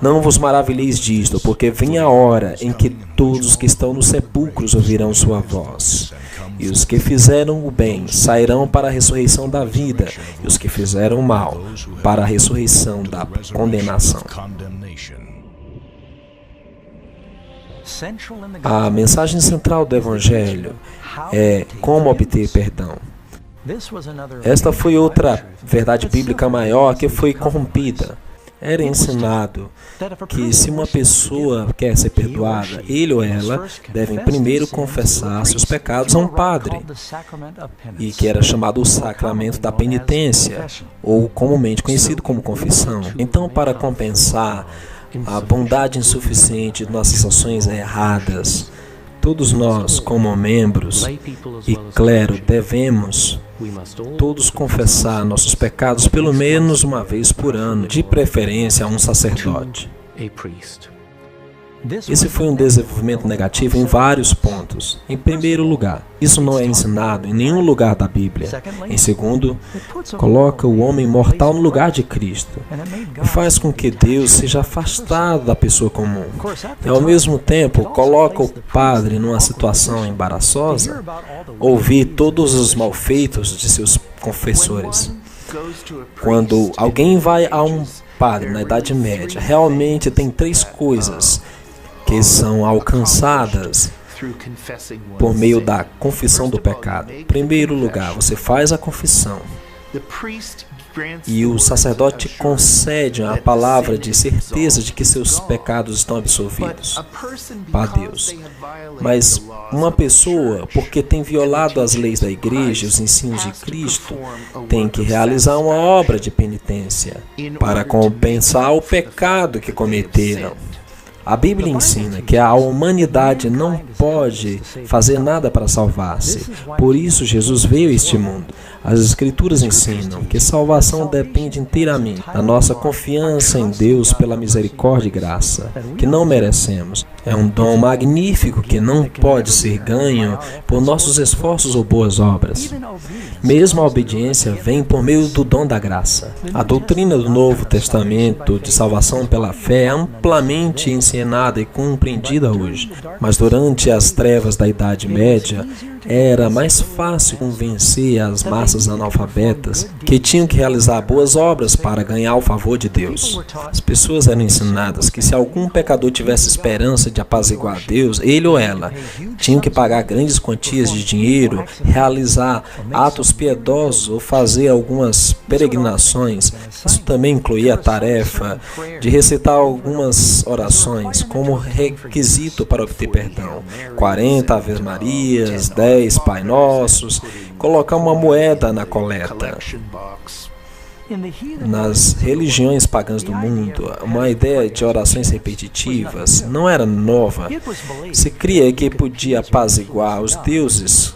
A: Não vos maravilheis disto, porque vem a hora em que todos os que estão nos sepulcros ouvirão sua voz. E os que fizeram o bem sairão para a ressurreição da vida, e os que fizeram o mal para a ressurreição da condenação. A mensagem central do Evangelho é como obter perdão. Esta foi outra verdade bíblica maior que foi corrompida. Era ensinado que se uma pessoa quer ser perdoada, ele ou ela devem primeiro confessar seus pecados a um padre, e que era chamado o sacramento da penitência, ou comumente conhecido como confissão. Então, para compensar a bondade insuficiente de nossas ações erradas, todos nós, como membros e clero, devemos todos confessar nossos pecados pelo menos uma vez por ano, de preferência a um sacerdote. Esse foi um desenvolvimento negativo em vários pontos. Em primeiro lugar, isso não é ensinado em nenhum lugar da Bíblia. Em segundo, coloca o homem mortal no lugar de Cristo e faz com que Deus seja afastado da pessoa comum. E ao mesmo tempo, coloca o padre numa situação embaraçosa, ouvir todos os malfeitos de seus confessores. Quando alguém vai a um padre na Idade Média, realmente tem três coisas que são alcançadas por meio da confissão do pecado. Em primeiro lugar, você faz a confissão e o sacerdote concede a palavra de certeza de que seus pecados estão absolvidos para Deus. Mas uma pessoa, porque tem violado as leis da igreja e os ensinos de Cristo, tem que realizar uma obra de penitência para compensar o pecado que cometeram. A Bíblia ensina que a humanidade não pode fazer nada para salvar-se. Por isso, Jesus veio a este mundo. As Escrituras ensinam que salvação depende inteiramente da nossa confiança em Deus pela misericórdia e graça, que não merecemos. É um dom magnífico que não pode ser ganho por nossos esforços ou boas obras. Mesmo a obediência vem por meio do dom da graça. A doutrina do Novo Testamento de salvação pela fé é amplamente ensinada e compreendida hoje. Mas durante as trevas da Idade Média, era mais fácil convencer as massas analfabetas que tinham que realizar boas obras para ganhar o favor de Deus. As pessoas eram ensinadas que se algum pecador tivesse esperança de apaziguar a Deus, ele ou ela tinham que pagar grandes quantias de dinheiro, realizar atos piedosos ou fazer algumas peregrinações. Isso também incluía a tarefa de recitar algumas orações como requisito para obter perdão. 40 Aves Marias, 10 Pai Nossos, colocar uma moeda na coleta. Nas religiões pagãs do mundo, uma ideia de orações repetitivas não era nova. Se cria que podia apaziguar os deuses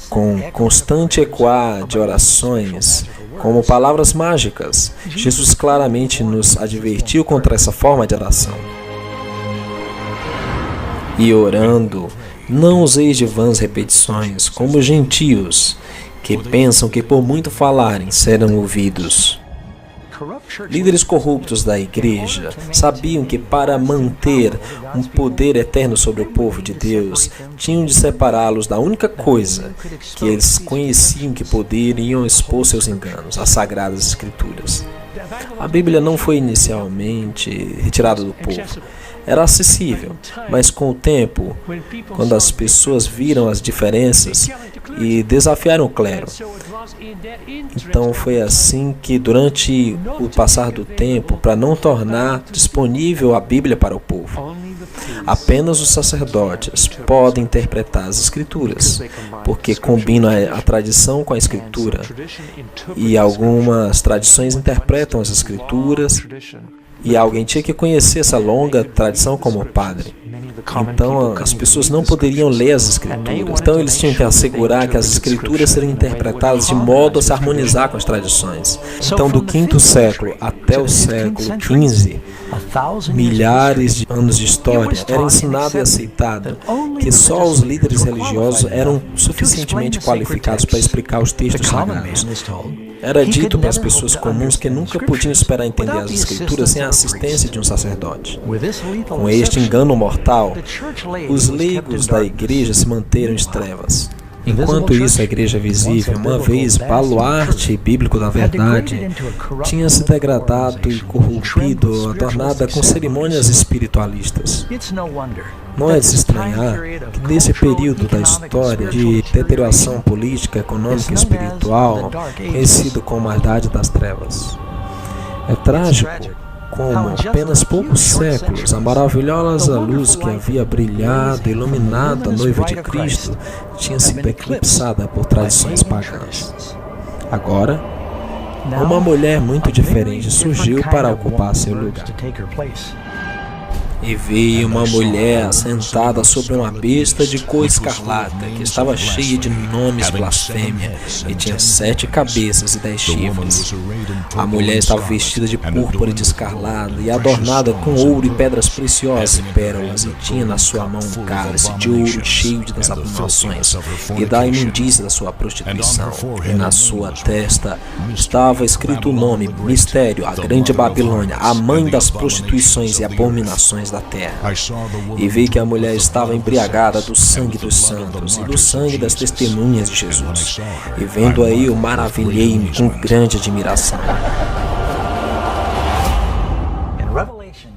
A: com constante ecoar de orações, como palavras mágicas. Jesus claramente nos advertiu contra essa forma de oração. E orando, não useis de vãs repetições, como os gentios, que pensam que por muito falarem serão ouvidos. Líderes corruptos da igreja sabiam que para manter um poder eterno sobre o povo de Deus, tinham de separá-los da única coisa que eles conheciam que poderiam expor seus enganos, as Sagradas Escrituras. A Bíblia não foi inicialmente retirada do povo. Era acessível, mas com o tempo, quando as pessoas viram as diferenças e desafiaram o clero, então foi assim que, durante o passar do tempo, para não tornar disponível a Bíblia para o povo, apenas os sacerdotes podem interpretar as Escrituras, porque combinam a tradição com a Escritura, e algumas tradições interpretam as Escrituras, e alguém tinha que conhecer essa longa tradição como padre. Então, as pessoas não poderiam ler as Escrituras. Então, eles tinham que assegurar que as Escrituras seriam interpretadas de modo a se harmonizar com as tradições. Então, do 5º século até o século XV, milhares de anos de história, era ensinado e aceitado que só os líderes religiosos eram suficientemente qualificados para explicar os textos sagrados. Era dito para as pessoas comuns que nunca podiam esperar entender as Escrituras sem a assistência de um sacerdote. Com este engano mortal, os leigos da igreja se manteram em trevas. Enquanto isso, a igreja visível, uma vez baluarte bíblico da verdade, tinha se degradado e corrompido, adornada com cerimônias espiritualistas. Não é de se estranhar que nesse período da história de deterioração política, econômica e espiritual, conhecido como a Idade das Trevas, é trágico como, apenas poucos séculos, a maravilhosa luz que havia brilhado e iluminado a noiva de Cristo tinha sido eclipsada por tradições pagãs. Agora, uma mulher muito diferente surgiu para ocupar seu lugar. E vi uma mulher sentada sobre uma besta de cor escarlata, que estava cheia de nomes blasfêmia, e tinha 7 cabeças e 10 chifres. A mulher estava vestida de púrpura e de escarlata, e adornada com ouro e pedras preciosas e pérolas, e tinha na sua mão um cálice de ouro cheio das abominações e da imundícia da sua prostituição. E na sua testa estava escrito o nome, Mistério, a Grande Babilônia, a mãe das prostituições e abominações da terra. E vi que a mulher estava embriagada do sangue dos santos e do sangue das testemunhas de Jesus. E vendo aí, eu maravilhei-me com grande admiração.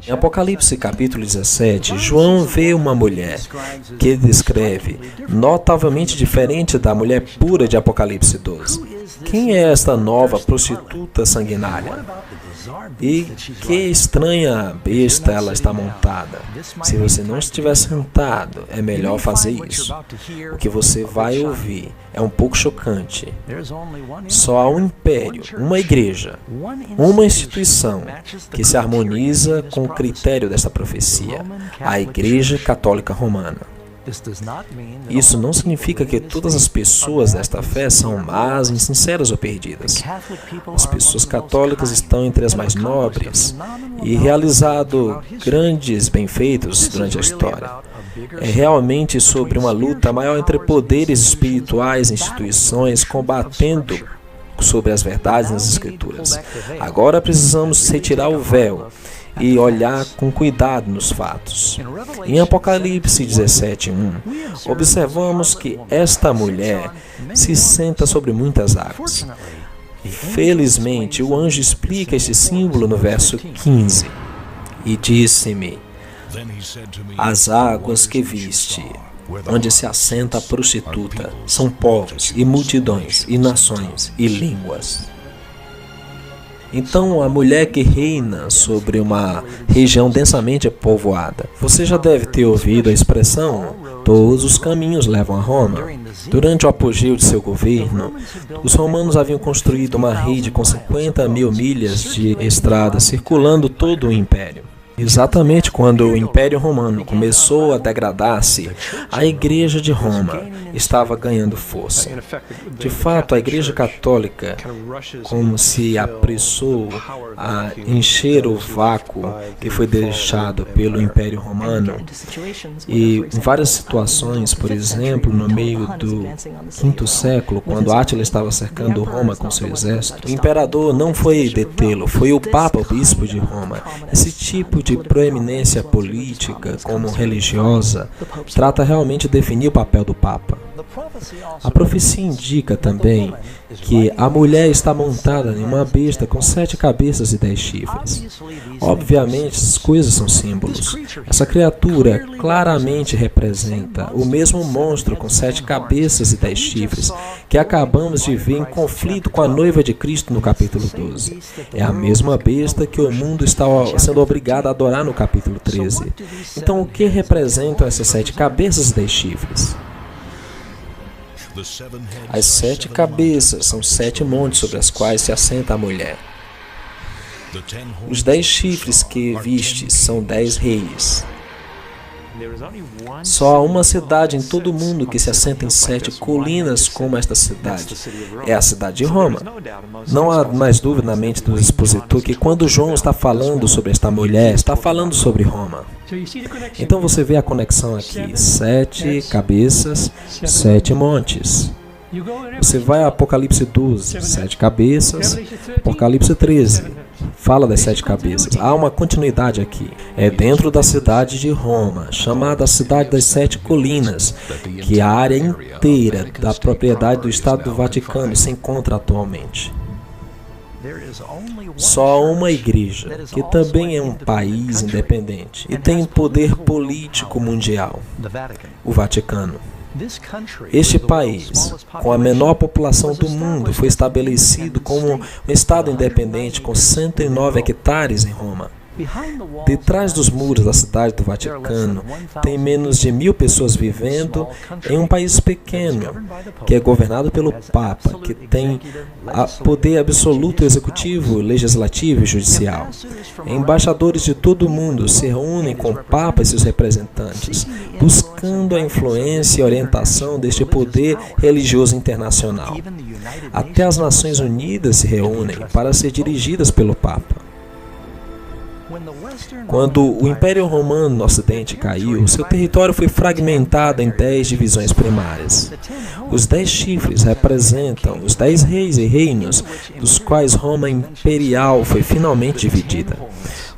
A: Em Apocalipse capítulo 17, João vê uma mulher que ele descreve notavelmente diferente da mulher pura de Apocalipse 12. Quem é esta nova prostituta sanguinária? E que estranha besta ela está montada. Se você não estiver sentado, é melhor fazer isso. O que você vai ouvir é um pouco chocante. Só há um império, uma igreja, uma instituição que se harmoniza com o critério desta profecia, a Igreja Católica Romana. Isso não significa que todas as pessoas desta fé são más, insinceras ou perdidas. As pessoas católicas estão entre as mais nobres e realizado grandes benfeitos durante a história. É realmente sobre uma luta maior entre poderes espirituais e instituições combatendo sobre as verdades nas Escrituras. Agora precisamos retirar o véu e olhar com cuidado nos fatos. Em Apocalipse 17:1, observamos que esta mulher se senta sobre muitas águas. Felizmente, o anjo explica este símbolo no verso 15. E disse-me: as águas que viste, onde se assenta a prostituta, são povos e multidões e nações e línguas. Então, a mulher que reina sobre uma região densamente povoada. Você já deve ter ouvido a expressão, todos os caminhos levam a Roma. Durante o apogeu de seu governo, os romanos haviam construído uma rede com 50.000 milhas de estrada circulando todo o império. Exatamente quando o Império Romano começou a degradar-se, a Igreja de Roma estava ganhando força. De fato, a Igreja Católica, como se apressou a encher o vácuo que foi deixado pelo Império Romano, e em várias situações, por exemplo, no meio do V século, quando Átila estava cercando Roma com seu exército, o imperador não foi detê-lo, foi o Papa, o Bispo de Roma. Esse tipo de proeminência política como religiosa trata realmente de definir o papel do Papa. A profecia indica também que a mulher está montada em uma besta com 7 cabeças e 10 chifres. Obviamente, essas coisas são símbolos. Essa criatura claramente representa o mesmo monstro com 7 cabeças e 10 chifres que acabamos de ver em conflito com a noiva de Cristo no capítulo 12. É a mesma besta que o mundo está sendo obrigado a adorar no capítulo 13. Então, o que representam essas 7 cabeças e 10 chifres? As 7 cabeças são 7 montes sobre as quais se assenta a mulher. Os 10 chifres que viste são 10 reis. Só há uma cidade em todo o mundo que se assenta em 7 colinas como esta cidade. É a cidade de Roma. Não há mais dúvida na mente do expositor que quando João está falando sobre esta mulher, está falando sobre Roma. Então você vê a conexão aqui. 7 cabeças, 7 montes. Você vai a Apocalipse 12, 7 cabeças, Apocalipse 13, fala das 7 cabeças. Há uma continuidade aqui. É dentro da cidade de Roma, chamada a cidade das 7 colinas, que a área inteira da propriedade do Estado do Vaticano se encontra atualmente. Só uma igreja, que também é um país independente e tem poder político mundial, o Vaticano. Este país, com a menor população do mundo, foi estabelecido como um estado independente com 109 hectares em Roma. Detrás dos muros da cidade do Vaticano, tem menos de 1.000 pessoas vivendo em um país pequeno, que é governado pelo Papa, que tem poder absoluto executivo, legislativo e judicial. Embaixadores de todo o mundo se reúnem com o Papa e seus representantes, buscando a influência e orientação deste poder religioso internacional. Até as Nações Unidas se reúnem para ser dirigidas pelo Papa. Quando o Império Romano no Ocidente caiu, seu território foi fragmentado em 10 divisões primárias. Os 10 chifres representam os 10 reis e reinos, dos quais Roma Imperial foi finalmente dividida.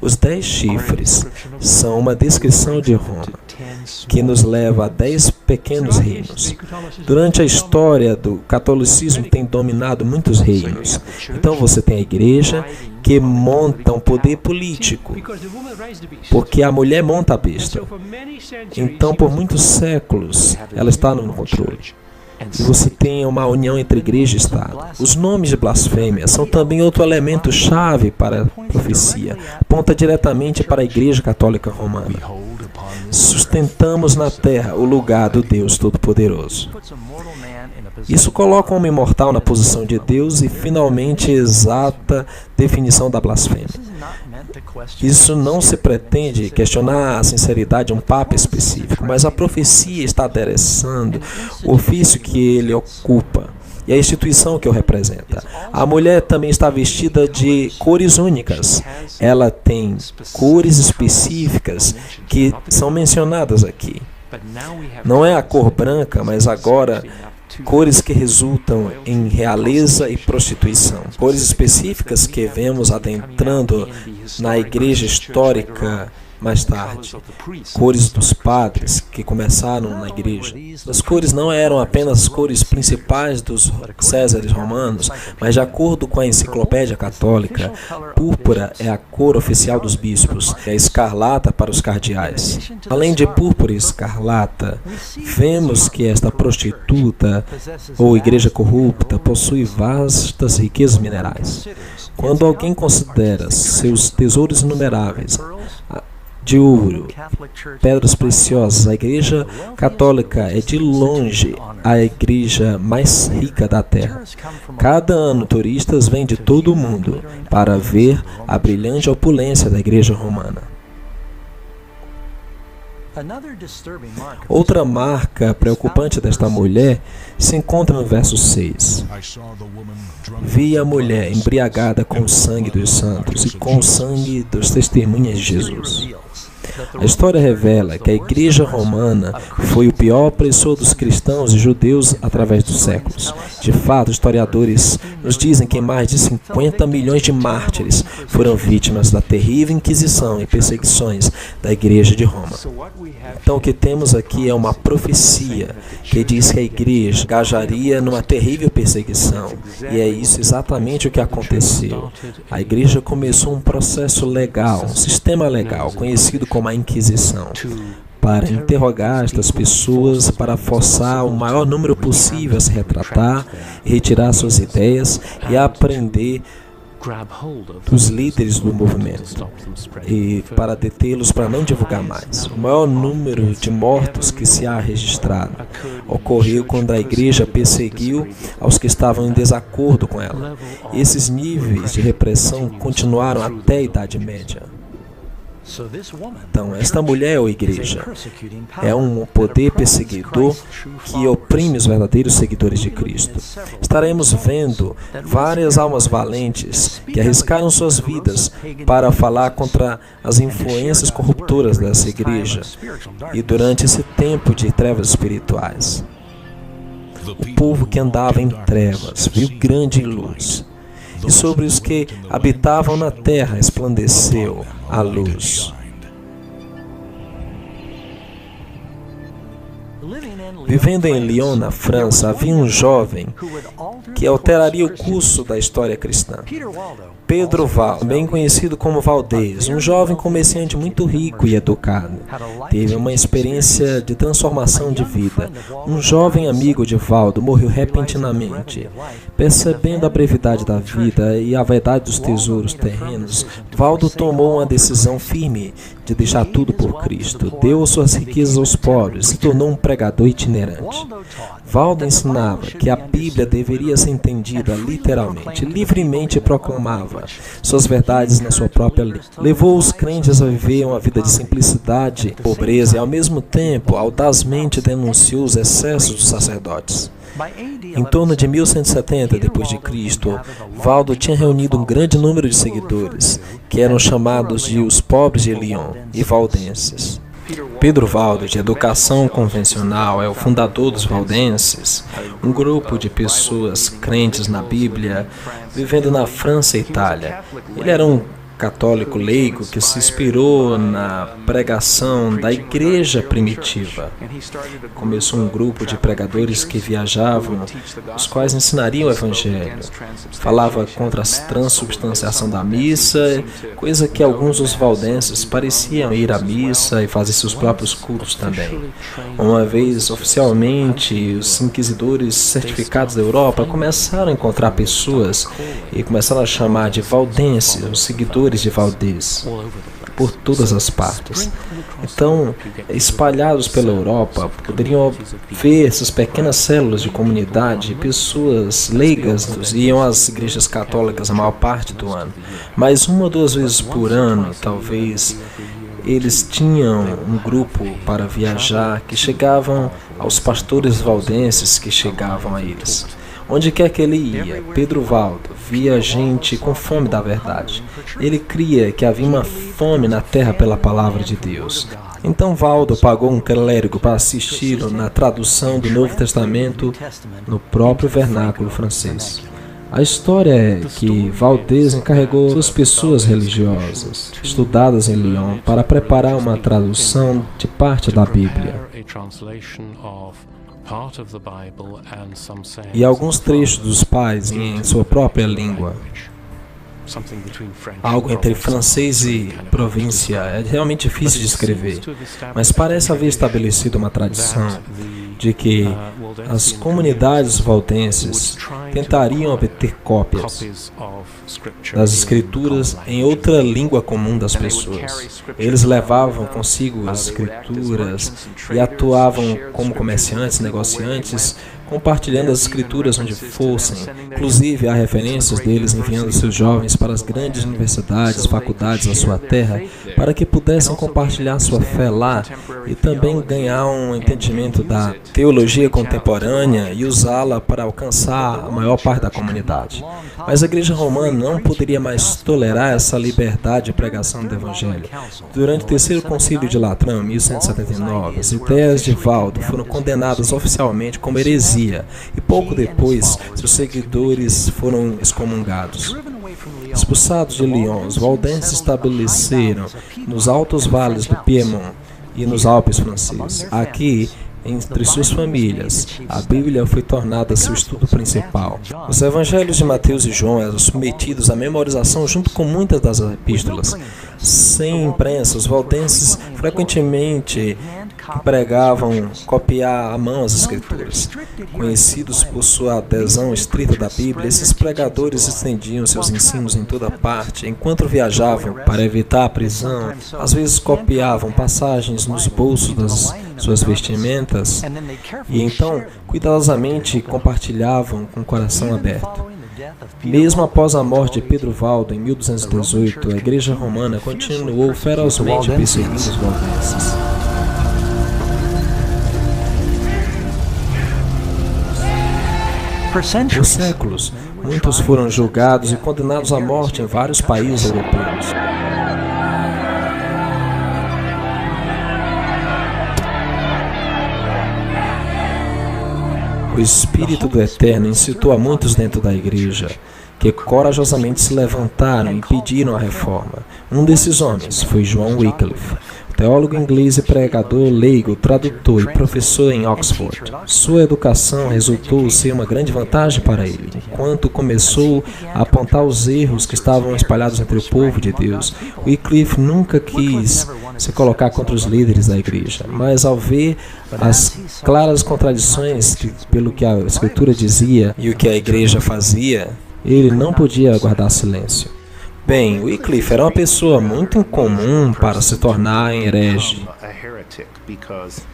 A: Os 10 chifres são uma descrição de Roma, que nos leva a 10 pequenos reinos. Durante a história do catolicismo tem dominado muitos reinos. Então você tem a igreja que monta um poder político, porque a mulher monta a besta. Então por muitos séculos ela está no controle. E você tem uma união entre igreja e Estado. Os nomes de blasfêmia são também outro elemento chave para a profecia. Aponta diretamente para a Igreja Católica Romana. Sustentamos na terra o lugar do Deus Todo-Poderoso. Isso coloca o homem mortal na posição de Deus e finalmente exata definição da blasfêmia. Isso não se pretende questionar a sinceridade de um papa específico, mas a profecia está adereçando o ofício que ele ocupa e a instituição que o representa. A mulher também está vestida de cores únicas. Ela tem cores específicas que são mencionadas aqui. Não é a cor branca, mas agora cores que resultam em realeza e prostituição. Cores específicas que vemos adentrando na igreja histórica mais tarde. Cores dos padres que começaram na igreja. As cores não eram apenas as cores principais dos Césares romanos, mas de acordo com a enciclopédia católica, púrpura é a cor oficial dos bispos, e a escarlata para os cardeais. Além de púrpura e escarlata, vemos que esta prostituta ou igreja corrupta possui vastas riquezas minerais. Quando alguém considera seus tesouros inumeráveis, de ouro, pedras preciosas, a Igreja Católica é de longe a igreja mais rica da Terra. Cada ano, turistas vêm de todo o mundo para ver a brilhante opulência da Igreja Romana. Outra marca preocupante desta mulher se encontra no verso 6. Vi a mulher embriagada com o sangue dos santos e com o sangue dos testemunhas de Jesus. A história revela que a Igreja Romana foi o pior opressor dos cristãos e judeus através dos séculos. De fato, historiadores nos dizem que mais de 50 milhões de mártires foram vítimas da terrível Inquisição e perseguições da Igreja de Roma. Então, o que temos aqui é uma profecia que diz que a Igreja engajaria numa terrível perseguição. E é isso exatamente o que aconteceu. A Igreja começou um processo legal, um sistema legal, conhecido como a Inquisição, para interrogar estas pessoas, para forçar o maior número possível a se retratar e retirar suas ideias e a aprender dos líderes do movimento e para detê-los para não divulgar mais. O maior número de mortos que se há registrado ocorreu quando a igreja perseguiu aos que estavam em desacordo com ela. Esses níveis de repressão continuaram até a Idade Média. Então, esta mulher ou igreja é um poder perseguidor que oprime os verdadeiros seguidores de Cristo. Estaremos vendo várias almas valentes que arriscaram suas vidas para falar contra as influências corruptoras dessa igreja e durante esse tempo de trevas espirituais. O povo que andava em trevas viu grande luz. E sobre os que habitavam na terra resplandeceu a luz. Vivendo em Lyon, na França, havia um jovem que alteraria o curso da história cristã. Pedro Valdo, bem conhecido como Valdez, um jovem comerciante muito rico e educado, teve uma experiência de transformação de vida. Um jovem amigo de Valdo morreu repentinamente. Percebendo a brevidade da vida e a vaidade dos tesouros terrenos, Valdo tomou uma decisão firme de deixar tudo por Cristo. Deu suas riquezas aos pobres, se tornou um pregador itinerante. Valdo ensinava que a Bíblia deveria ser entendida literalmente, livremente proclamava suas verdades na sua própria língua. Levou os crentes a viver uma vida de simplicidade, pobreza e, ao mesmo tempo, audazmente denunciou os excessos dos sacerdotes. Em torno de 1170 d.C., Valdo tinha reunido um grande número de seguidores, que eram chamados de os pobres de Lyon e valdenses. Pedro Valdo, de educação convencional, é o fundador dos valdenses, um grupo de pessoas crentes na Bíblia, vivendo na França e Itália. Ele era um católico leigo que se inspirou na pregação da igreja primitiva. Começou um grupo de pregadores que viajavam, os quais ensinariam o evangelho. Falava contra a transubstanciação da missa, coisa que alguns dos valdenses pareciam ir à missa e fazer seus próprios cultos também. Uma vez, oficialmente, os inquisidores certificados da Europa começaram a encontrar pessoas e começaram a chamar de valdenses, os seguidores de Valdez, por todas as partes. Então, espalhados pela Europa, poderiam ver essas pequenas células de comunidade, pessoas leigas iam às igrejas católicas a maior parte do ano, mas uma ou duas vezes por ano, talvez, eles tinham um grupo para viajar que chegavam aos pastores valdenses que chegavam a eles. Onde quer que ele ia, Pedro Valdo via gente com fome da verdade. Ele cria que havia uma fome na terra pela palavra de Deus. Então Valdo pagou um clérigo para assisti-lo na tradução do Novo Testamento no próprio vernáculo francês. A história é que Valdez encarregou duas pessoas religiosas, estudadas em Lyon, para preparar uma tradução de parte da Bíblia e alguns trechos dos pais em sua própria língua. Algo entre francês e província. É realmente difícil de escrever, mas parece haver estabelecido uma tradição de que as comunidades valdenses tentariam obter cópias das escrituras em outra língua comum das pessoas. Eles levavam consigo as escrituras e atuavam como comerciantes, negociantes, compartilhando as escrituras onde fossem. Inclusive, há referências deles enviando seus jovens para as grandes universidades, faculdades da sua terra, para que pudessem compartilhar sua fé lá e também ganhar um entendimento da teologia contemporânea e usá-la para alcançar a maior parte da comunidade. Mas a Igreja Romana não poderia mais tolerar essa liberdade de pregação do Evangelho. Durante o terceiro concílio de Latrão, em 1179, as ideias de Valdo foram condenadas oficialmente como heresia e pouco depois seus seguidores foram excomungados. Expulsados de Lyon, os valdenses se estabeleceram nos altos vales do Piemont e nos Alpes franceses. Aqui, entre suas famílias, a Bíblia foi tornada seu estudo principal. Os evangelhos de Mateus e João eram submetidos à memorização junto com muitas das epístolas. Sem imprensa, os valdenses frequentemente empregavam copiar à mão as escrituras. Conhecidos por sua adesão estrita da Bíblia, esses pregadores estendiam seus ensinos em toda parte. Enquanto viajavam para evitar a prisão, às vezes copiavam passagens nos bolsos das suas vestimentas e então cuidadosamente compartilhavam com o coração aberto. Mesmo após a morte de Pedro Valdo em 1218, a Igreja Romana continuou ferozmente perseguindo os valdenses. Por séculos, muitos foram julgados e condenados à morte em vários países europeus. O Espírito do Eterno incitou a muitos dentro da igreja, que corajosamente se levantaram e impediram a reforma. Um desses homens foi John Wycliffe, teólogo inglês e pregador leigo, tradutor e professor em Oxford. Sua educação resultou ser uma grande vantagem para ele. Enquanto começou a apontar os erros que estavam espalhados entre o povo de Deus, Wycliffe nunca quis se colocar contra os líderes da igreja, mas ao ver as claras contradições pelo que a Escritura dizia e o que a igreja fazia, ele não podia guardar silêncio. Bem, Wycliffe era uma pessoa muito incomum para se tornar herege,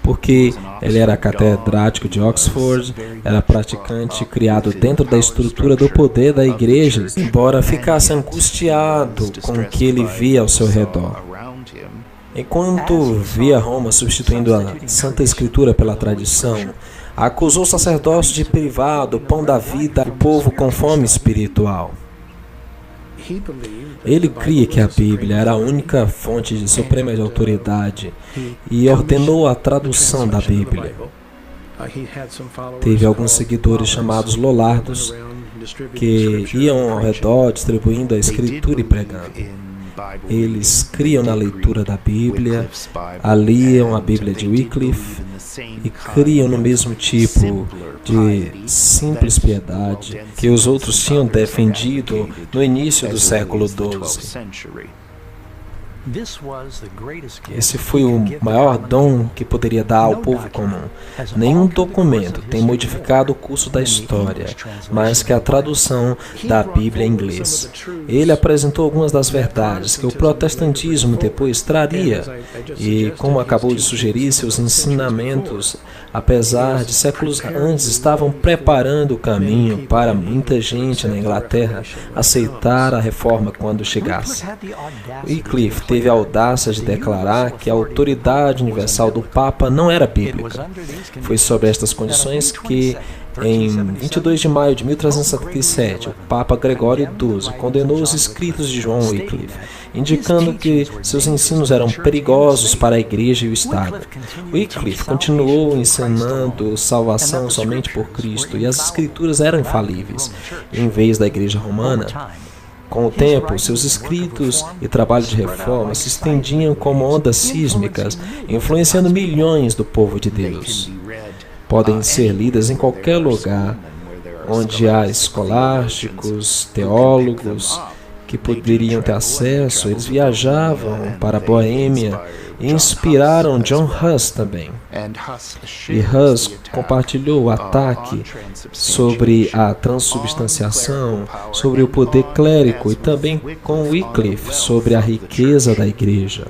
A: porque ele era catedrático de Oxford, era praticante criado dentro da estrutura do poder da igreja, embora ficasse angustiado com o que ele via ao seu redor. Enquanto via Roma substituindo a Santa Escritura pela tradição, acusou o sacerdócio de privar do pão da vida o povo com fome espiritual. Ele cria que a Bíblia era a única fonte de suprema autoridade e ordenou a tradução da Bíblia. Teve alguns seguidores chamados Lollardos que iam ao redor distribuindo a Escritura e pregando. Eles criam na leitura da Bíblia, aliam a Bíblia de Wycliffe e criam no mesmo tipo de simples piedade que os outros tinham defendido no início do século XII. Esse foi o maior dom que poderia dar ao povo comum. Nenhum documento tem modificado o curso da história, mais que a tradução da Bíblia em inglês. Ele apresentou algumas das verdades que o protestantismo depois traria, e, como acabou de sugerir, seus ensinamentos, apesar de séculos antes, estavam preparando o caminho para muita gente na Inglaterra aceitar a reforma quando chegasse. Wycliffe teve a audácia de declarar que a autoridade universal do Papa não era bíblica. Foi sobre estas condições que, em 22 de maio de 1377, o Papa Gregório XII condenou os escritos de John Wycliffe, indicando que seus ensinos eram perigosos para a Igreja e o Estado. Wycliffe continuou ensinando salvação somente por Cristo e as Escrituras eram infalíveis, em vez da Igreja Romana. Com o tempo, seus escritos e trabalho de reforma se estendiam como ondas sísmicas, influenciando milhões do povo de Deus. Podem ser lidas em qualquer lugar onde há escolásticos, teólogos que poderiam ter acesso. Eles viajavam para a Boêmia inspiraram John Huss também. E Huss compartilhou o ataque sobre a transubstanciação, sobre o poder clérigo e também com Wycliffe sobre a riqueza da igreja.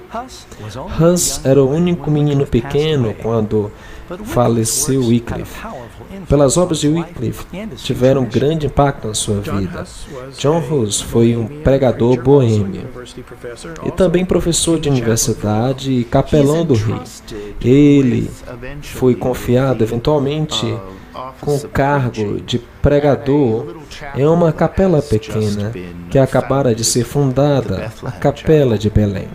A: Huss era o único menino pequeno quando faleceu Wycliffe. Pelas obras de Wycliffe tiveram um grande impacto na sua vida. John Huss foi um pregador boêmio e também professor de universidade e capelão do rei. Ele foi confiado eventualmente com o cargo de pregador em uma capela pequena que acabara de ser fundada, a Capela de Belém.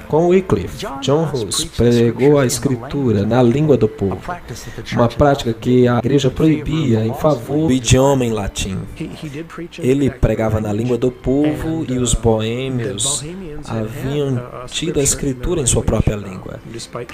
A: Com Wycliffe, John Huss pregou a escritura na língua do povo, uma prática que a igreja proibia em favor do idioma em latim. Ele pregava na língua do povo e os boêmios haviam tido a escritura em sua própria língua,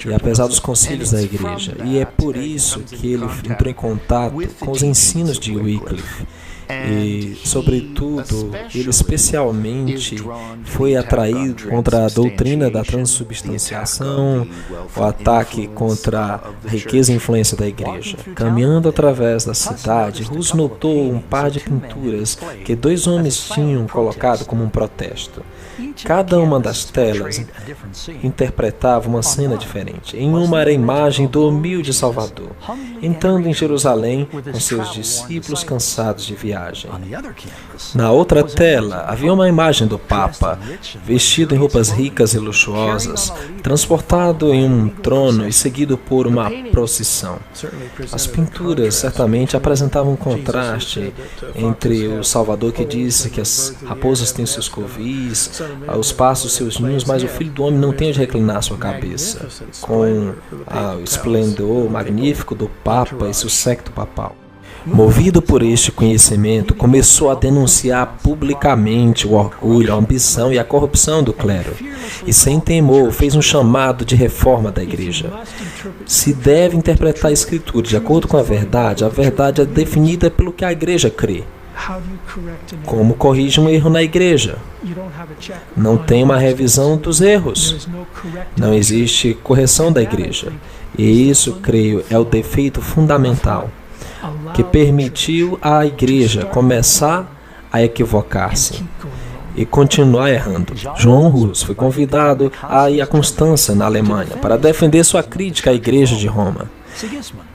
A: e apesar dos concílios da igreja. E é por isso que ele entrou em contato com os ensinos de Wycliffe. E, sobretudo, ele especialmente foi atraído contra a doutrina da transubstanciação, o ataque contra a riqueza e influência da igreja. Caminhando através da cidade, Huss notou um par de pinturas que dois homens tinham colocado como um protesto. Cada uma das telas interpretava uma cena diferente. Em uma era a imagem do humilde Salvador, entrando em Jerusalém com seus discípulos cansados de viagem. Na outra tela, havia uma imagem do Papa, vestido em roupas ricas e luxuosas, transportado em um trono e seguido por uma procissão. As pinturas certamente apresentavam um contraste entre o Salvador que disse que as raposas têm seus covis, aos passos seus ninhos, mas o Filho do Homem não tem onde reclinar sua cabeça, com o esplendor magnífico do Papa e seu séquito papal. Movido por este conhecimento, começou a denunciar publicamente o orgulho, a ambição e a corrupção do clero, e sem temor fez um chamado de reforma da igreja. Se deve interpretar a Escritura de acordo com a verdade é definida pelo que a igreja crê. Como corrige um erro na igreja? Não tem uma revisão dos erros. Não existe correção da igreja. E isso, creio, é o defeito fundamental que permitiu à igreja começar a equivocar-se e continuar errando. John Huss foi convidado a ir a Constança, na Alemanha, para defender sua crítica à Igreja de Roma.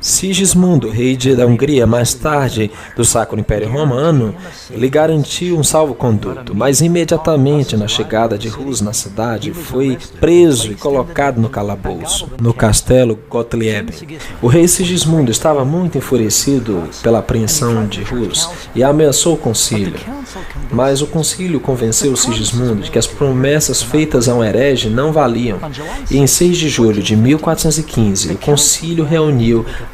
A: Sigismundo, rei da Hungria, mais tarde do Sacro Império Romano, lhe garantiu um salvo-conduto, mas imediatamente na chegada de Huss na cidade, foi preso e colocado no calabouço, no castelo Gottlieben. O rei Sigismundo estava muito enfurecido pela apreensão de Huss e ameaçou o concílio. Mas o concílio convenceu Sigismundo de que as promessas feitas a um herege não valiam, e em 6 de julho de 1415, o concílio reuniu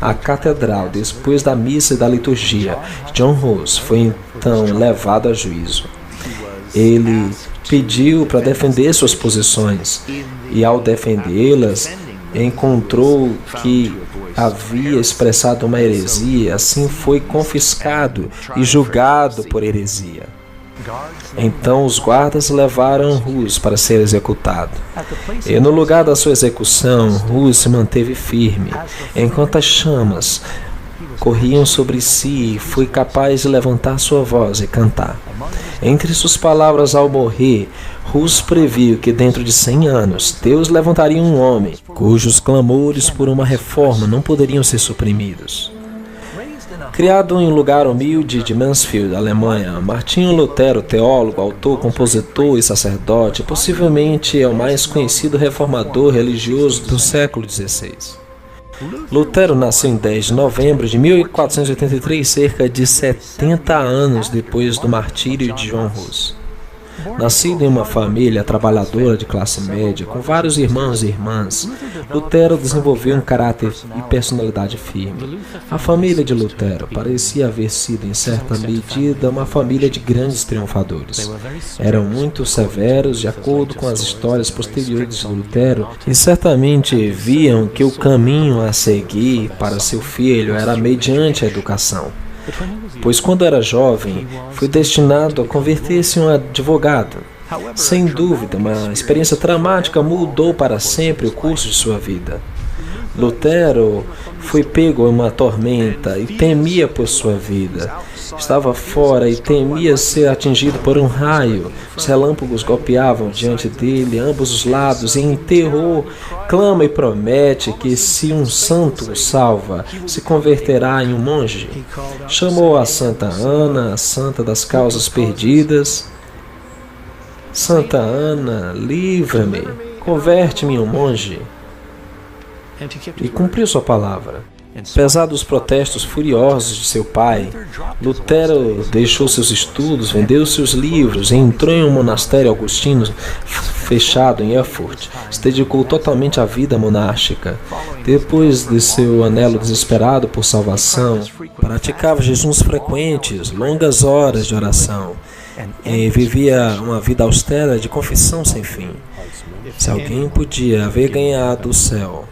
A: a catedral depois da missa e da liturgia. John Huss foi então levado a juízo. Ele pediu para defender suas posições e, ao defendê-las, encontrou que havia expressado uma heresia, assim foi confiscado e julgado por heresia. Então os guardas levaram Huss para ser executado. E no lugar da sua execução, Huss se manteve firme, enquanto as chamas corriam sobre si e foi capaz de levantar sua voz e cantar. Entre suas palavras ao morrer, Huss previu que dentro de 100 anos, Deus levantaria um homem, cujos clamores por uma reforma não poderiam ser suprimidos. Criado em um lugar humilde de Mansfield, Alemanha, Martinho Lutero, teólogo, autor, compositor e sacerdote, possivelmente é o mais conhecido reformador religioso do século XVI. Lutero nasceu em 10 de novembro de 1483, cerca de 70 anos depois do martírio de John Huss. Nascido em uma família trabalhadora de classe média, com vários irmãos e irmãs, Lutero desenvolveu um caráter e personalidade firme. A família de Lutero parecia haver sido, em certa medida, uma família de grandes triunfadores. Eram muito severos, de acordo com as histórias posteriores de Lutero, e certamente viam que o caminho a seguir para seu filho era mediante a educação. Pois quando era jovem, foi destinado a converter-se em um advogado. Sem dúvida, uma experiência traumática mudou para sempre o curso de sua vida. Lutero foi pego em uma tormenta e temia por sua vida. Estava fora e temia ser atingido por um raio. Os relâmpagos golpeavam diante dele, ambos os lados, e em terror clama e promete que se um santo o salva, se converterá em um monge. Chamou a Santa Ana, a santa das causas perdidas. Santa Ana, livra-me, converte-me em um monge. E cumpriu sua palavra. Apesar dos protestos furiosos de seu pai, Lutero deixou seus estudos, vendeu seus livros e entrou em um monastério augustino fechado em Erfurt. Se dedicou totalmente à vida monástica. Depois de seu anelo desesperado por salvação, praticava jejuns frequentes, longas horas de oração e vivia uma vida austera de confissão sem fim. Se alguém podia haver ganhado o céu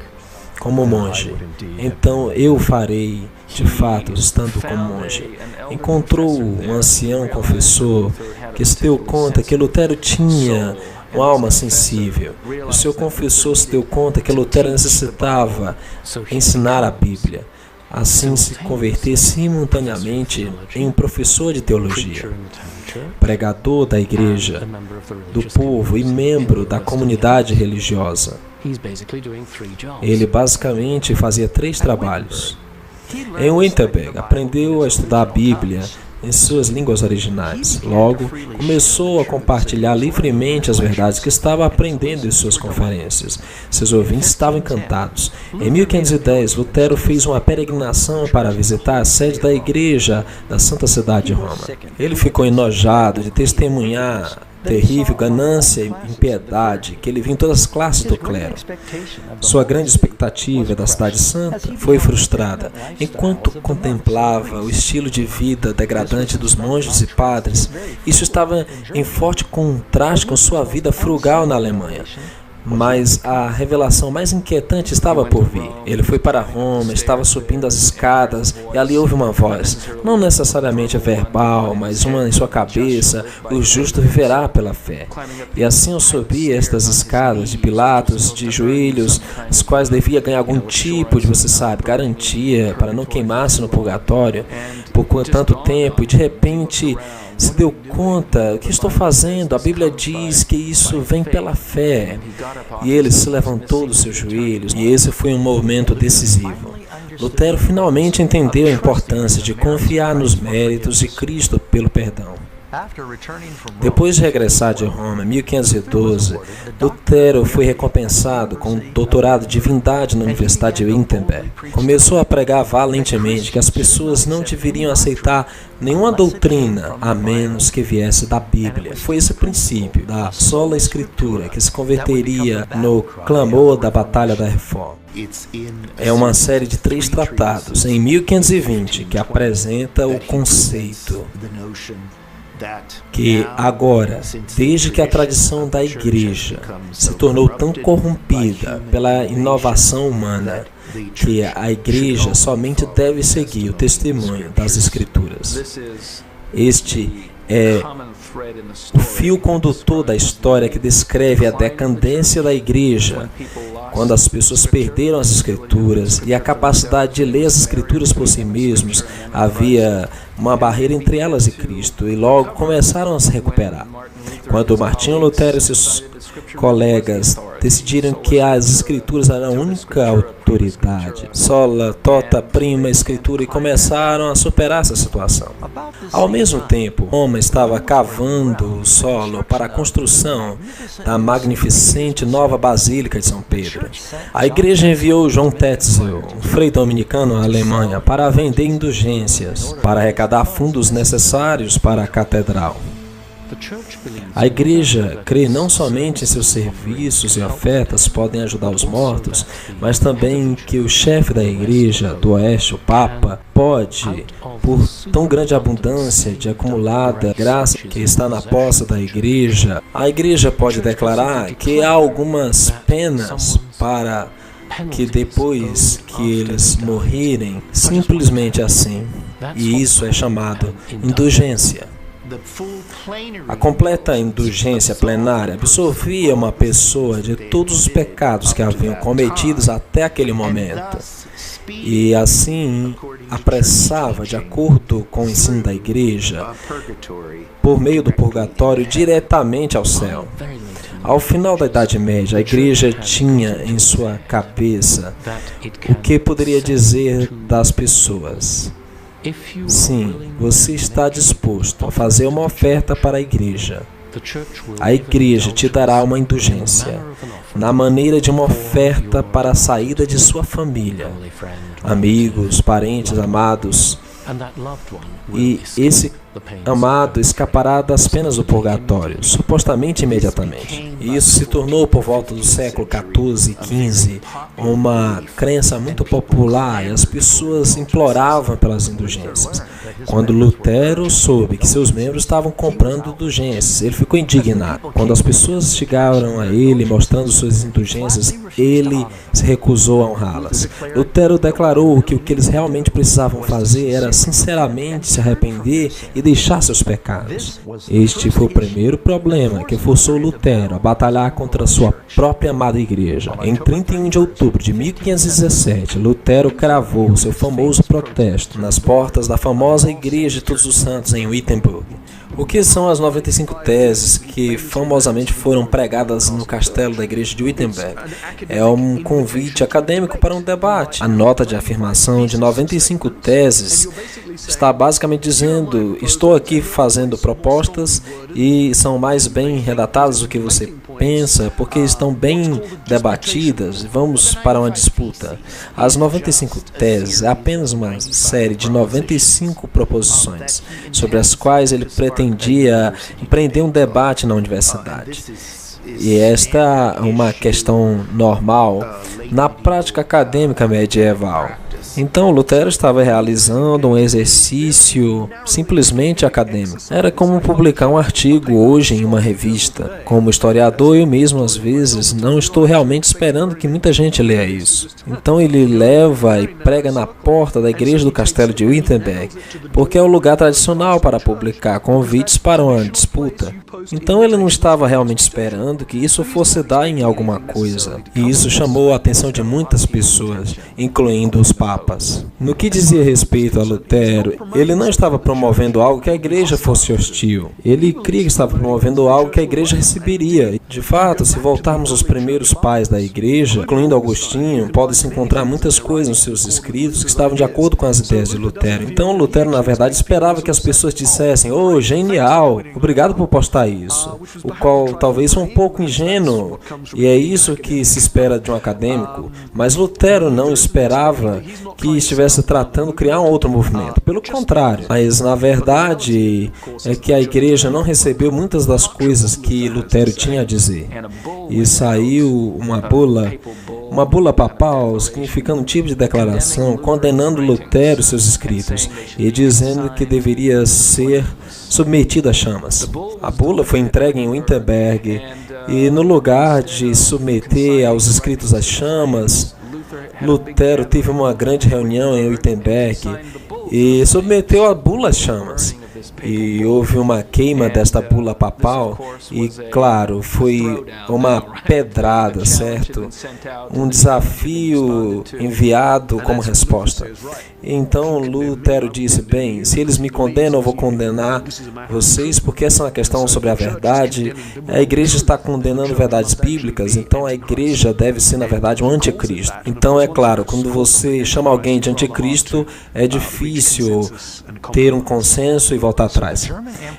A: como monge, então eu farei, de fato, estando como monge. Encontrou um ancião confessor que se deu conta que Lutero tinha uma alma sensível. O seu confessor se deu conta que Lutero necessitava ensinar a Bíblia, assim se converter simultaneamente em um professor de teologia, pregador da igreja, do povo e membro da comunidade religiosa. Ele basicamente fazia 3 trabalhos. Em Wittenberg, aprendeu a estudar a Bíblia em suas línguas originais. Logo, começou a compartilhar livremente as verdades que estava aprendendo em suas conferências. Seus ouvintes estavam encantados. Em 1510, Lutero fez uma peregrinação para visitar a sede da igreja da Santa Cidade de Roma. Ele ficou enojado de testemunhar terrível ganância e impiedade que ele viu em todas as classes do clero. Sua grande expectativa da cidade santa foi frustrada. Enquanto contemplava o estilo de vida degradante dos monges e padres, isso estava em forte contraste com sua vida frugal na Alemanha. Mas a revelação mais inquietante estava por vir. Ele foi para Roma, estava subindo as escadas e ali houve uma voz, não necessariamente verbal, mas uma em sua cabeça: o justo viverá pela fé. E assim eu subi estas escadas de Pilatos, de joelhos, as quais devia ganhar algum tipo de, você sabe, garantia para não queimar-se no purgatório por tanto tempo, e de repente se deu conta: o que estou fazendo? A Bíblia diz que isso vem pela fé. E ele se levantou dos seus joelhos, e esse foi um momento decisivo. Lutero finalmente entendeu a importância de confiar nos méritos de Cristo pelo perdão. Depois de regressar de Roma em 1512, Lutero foi recompensado com um doutorado em divindade na Universidade de Wittenberg. Começou a pregar valentemente que as pessoas não deveriam aceitar nenhuma doutrina a menos que viesse da Bíblia. Foi esse princípio da sola Escritura que se converteria no clamor da Batalha da Reforma. É uma série de 3 tratados em 1520 que apresenta o conceito que agora, desde que a tradição da igreja se tornou tão corrompida pela inovação humana, que a igreja somente deve seguir o testemunho das Escrituras. Este é o fio condutor da história que descreve a decadência da igreja, quando as pessoas perderam as Escrituras e a capacidade de ler as Escrituras por si mesmos. Havia uma barreira entre elas e Cristo, e logo começaram a se recuperar. Quando Martinho Lutero e seus colegas decidiram que as Escrituras eram a única autoridade, sola, tota, prima Escritura, e começaram a superar essa situação. Ao mesmo tempo, Roma estava cavando o solo para a construção da magnificente nova Basílica de São Pedro. A igreja enviou João Tetzel, um frei dominicano à Alemanha, para vender indulgências, para arrecadar fundos necessários para a catedral. A igreja crê não somente em seus serviços e ofertas podem ajudar os mortos, mas também que o chefe da igreja do Oeste, o Papa, pode, por tão grande abundância de acumulada graça que está na posse da igreja, a igreja pode declarar que há algumas penas para que depois que eles morrerem, simplesmente assim. E isso é chamado indulgência. A completa indulgência plenária absolvia uma pessoa de todos os pecados que haviam cometidos até aquele momento. E assim apressava, de acordo com o ensino da igreja, por meio do purgatório, diretamente ao céu. Ao final da Idade Média, a igreja tinha em sua cabeça o que poderia dizer das pessoas. Sim, você está disposto a fazer uma oferta para a igreja. A igreja te dará uma indulgência, na maneira de uma oferta para a saída de sua família, amigos, parentes, amados. E esse amado escapará das penas do purgatório, supostamente imediatamente. E isso se tornou, por volta do século XIV e XV, uma crença muito popular e as pessoas imploravam pelas indulgências. Quando Lutero soube que seus membros estavam comprando indulgências, ele ficou indignado. Quando as pessoas chegaram a ele mostrando suas indulgências, ele se recusou a honrá-las. Lutero declarou que o que eles realmente precisavam fazer era sinceramente se arrepender e deixar seus pecados. Este foi o primeiro problema que forçou Lutero a batalhar contra sua própria amada igreja. Em 31 de outubro de 1517, Lutero cravou seu famoso protesto nas portas da famosa Igreja de Todos os Santos em Wittenberg. O que são as 95 teses que famosamente foram pregadas no castelo da igreja de Wittenberg? É um convite acadêmico para um debate. A nota de afirmação de 95 teses está basicamente dizendo: estou aqui fazendo propostas e são mais bem redatadas do que você pensa, porque estão bem debatidas. Vamos para uma disputa. As 95 teses é apenas uma série de 95 proposições sobre as quais ele pretendia empreender um debate na universidade. E esta é uma questão normal na prática acadêmica medieval. Então, Lutero estava realizando um exercício simplesmente acadêmico. Era como publicar um artigo hoje em uma revista. Como historiador, eu mesmo, às vezes, não estou realmente esperando que muita gente leia isso. Então, ele leva e prega na porta da igreja do castelo de Wittenberg, porque é o lugar tradicional para publicar convites para uma disputa. Então, ele não estava realmente esperando que isso fosse dar em alguma coisa. E isso chamou a atenção de muitas pessoas, incluindo os papas. No que dizia respeito a Lutero, ele não estava promovendo algo que a igreja fosse hostil. Ele cria que estava promovendo algo que a igreja receberia. De fato, se voltarmos aos primeiros pais da igreja, incluindo Agostinho, pode-se encontrar muitas coisas nos seus escritos que estavam de acordo com as ideias de Lutero. Então, Lutero, na verdade, esperava que as pessoas dissessem: "Oh, genial, obrigado por postar isso", o qual talvez foi um pouco ingênuo, e é isso que se espera de um acadêmico. Mas Lutero não esperava que estivesse tratando de criar um outro movimento. Pelo contrário, mas na verdade é que a igreja não recebeu muitas das coisas que Lutero tinha a dizer. E saiu uma bula papal, significando um tipo de declaração, condenando Lutero e seus escritos, e dizendo que deveria ser submetido a chamas. A bula foi entregue em Wittenberg, e no lugar de submeter aos escritos às chamas, Lutero teve uma grande reunião em Wittenberg e submeteu a bula às chamas. E houve uma queima desta bula papal e, claro, foi uma pedrada, certo? Um desafio enviado como resposta. Então Lutero disse: bem, se eles me condenam, eu vou condenar vocês, porque essa é uma questão sobre a verdade. A igreja está condenando verdades bíblicas, então a igreja deve ser, na verdade, um anticristo. Então, é claro, quando você chama alguém de anticristo, é difícil ter um consenso e voltar atrás.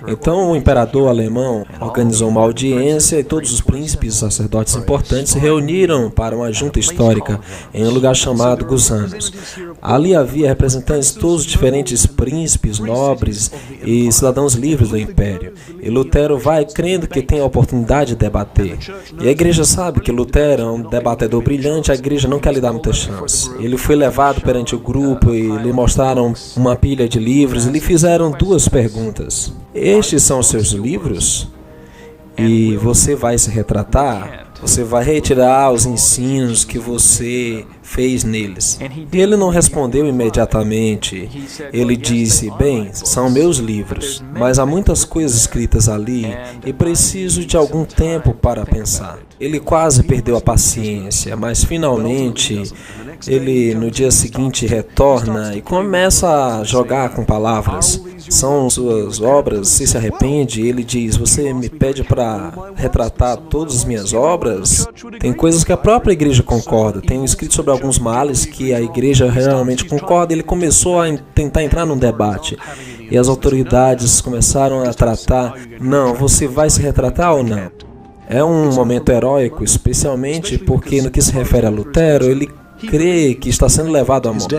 A: Então, o imperador alemão organizou uma audiência e todos os príncipes e sacerdotes importantes se reuniram para uma junta histórica em um lugar chamado Gusanos. Ali havia representantes de todos os diferentes príncipes, nobres e cidadãos livres do império. E Lutero vai crendo que tem a oportunidade de debater. E a igreja sabe que Lutero é um debatedor brilhante, a igreja não quer lhe dar muita chance. Ele foi levado perante o grupo e lhe mostraram uma pilha de livros e lhe fizeram duas perguntas. Estes são os seus livros? E você vai se retratar? Você vai retirar os ensinos que você fez neles. E ele não respondeu imediatamente. Ele disse, bem, são meus livros, mas há muitas coisas escritas ali e preciso de algum tempo para pensar. Ele quase perdeu a paciência, mas finalmente ele no dia seguinte retorna e começa a jogar com palavras. São suas obras, se arrepende, ele diz, você me pede para retratar todas as minhas obras? Tem coisas que a própria igreja concorda, tem escrito sobre alguns males que a igreja realmente concorda. Ele começou a tentar entrar num debate e as autoridades começaram a tratar, não, você vai se retratar ou não? É um momento heróico, especialmente porque no que se refere a Lutero, ele crê que está sendo levado à morte.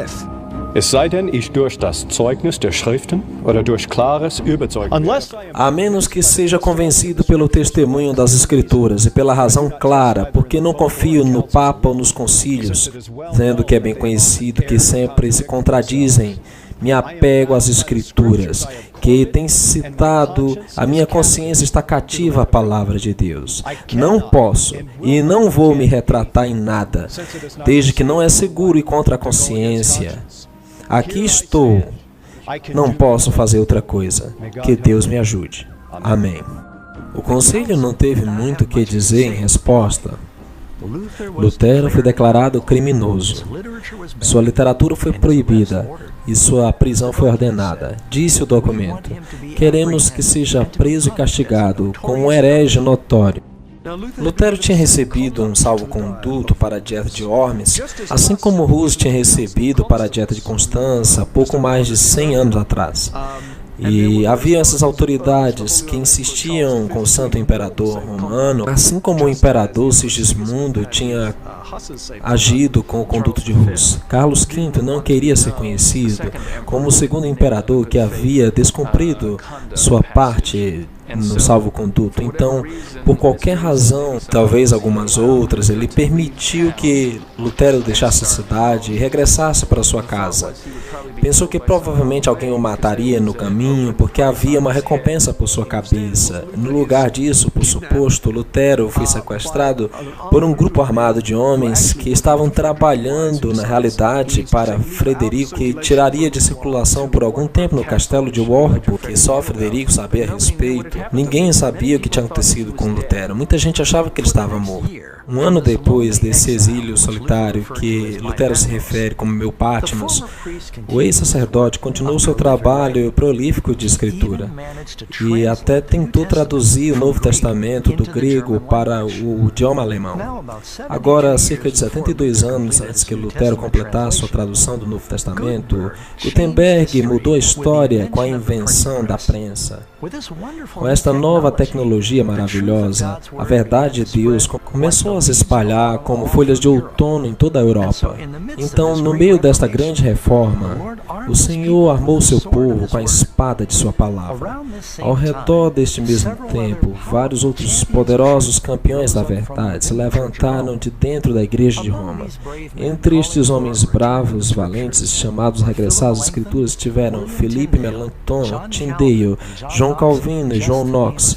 B: Es sei denn, ich durch das Zeugnis der Schriften oder durch klares Überzeugnis.
A: A menos que seja convencido pelo testemunho das Escrituras e pela razão clara, porque não confio no Papa ou nos concílios, sendo que é bem conhecido que sempre se contradizem. Me apego às Escrituras, que tem citado, a minha consciência está cativa à palavra de Deus. Não posso e não vou me retratar em nada, desde que não é seguro e contra a consciência. Aqui estou. Não posso fazer outra coisa. Que Deus me ajude. Amém. O conselho não teve muito o que dizer em resposta. Lutero foi declarado criminoso. Sua literatura foi proibida e sua prisão foi ordenada. Disse o documento: queremos que seja preso e castigado como um herege notório. Lutero tinha recebido um salvo-conduto para a dieta de Worms, assim como Hus tinha recebido para a dieta de Constança, pouco mais de 100 anos atrás. E havia essas autoridades que insistiam com o Santo Imperador Romano, assim como o Imperador Sigismundo tinha agido com o conduto de Hus. Carlos V não queria ser conhecido como o segundo imperador que havia descumprido sua parte no salvo-conduto. Então, por qualquer razão, talvez algumas outras, ele permitiu que Lutero deixasse a cidade e regressasse para sua casa. Pensou que provavelmente alguém o mataria no caminho, porque havia uma recompensa por sua cabeça. No lugar disso, por suposto, Lutero foi sequestrado por um grupo armado de homens que estavam trabalhando, na realidade, para Frederico, que tiraria de circulação por algum tempo no castelo de Warburg, que só Frederico sabia a respeito. Ninguém sabia o que tinha acontecido com Lutero. Muita gente achava que ele estava morto. Um ano depois desse exílio solitário que Lutero se refere como meu Patmos, o ex-sacerdote continuou seu trabalho prolífico de escritura e até tentou traduzir o Novo Testamento do grego para o idioma alemão. Agora, cerca de 72 anos antes que Lutero completasse sua tradução do Novo Testamento, Gutenberg mudou a história com a invenção da prensa. Com esta nova tecnologia maravilhosa, a verdade de Deus começou a se espalhar como folhas de outono em toda a Europa. Então, no meio desta grande reforma, o Senhor armou seu povo com a espada de sua palavra. Ao redor deste mesmo tempo, vários outros poderosos campeões da verdade se levantaram de dentro da igreja de Roma. Entre estes homens bravos, valentes, chamados a regressar às Escrituras, tiveram Philippe Melanchthon, Tyndale, João Calvino e John Knox,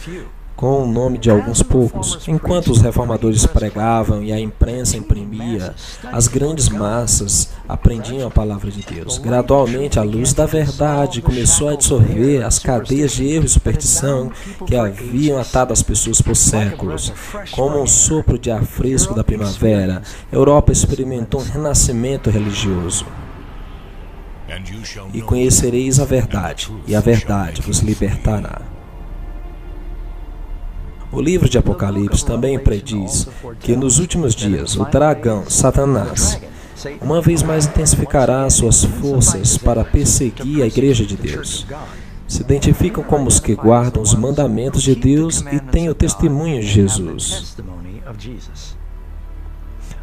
A: com o nome de alguns poucos. Enquanto os reformadores pregavam e a imprensa imprimia, as grandes massas aprendiam a palavra de Deus. Gradualmente, a luz da verdade começou a dissolver as cadeias de erro e superstição que haviam atado as pessoas por séculos. Como um sopro de ar fresco da primavera, a Europa experimentou um renascimento religioso. E conhecereis a verdade, e a verdade vos libertará. O livro de Apocalipse também prediz que nos últimos dias o dragão, Satanás, uma vez mais intensificará suas forças para perseguir a igreja de Deus. Se identificam como os que guardam os mandamentos de Deus e têm o testemunho de Jesus.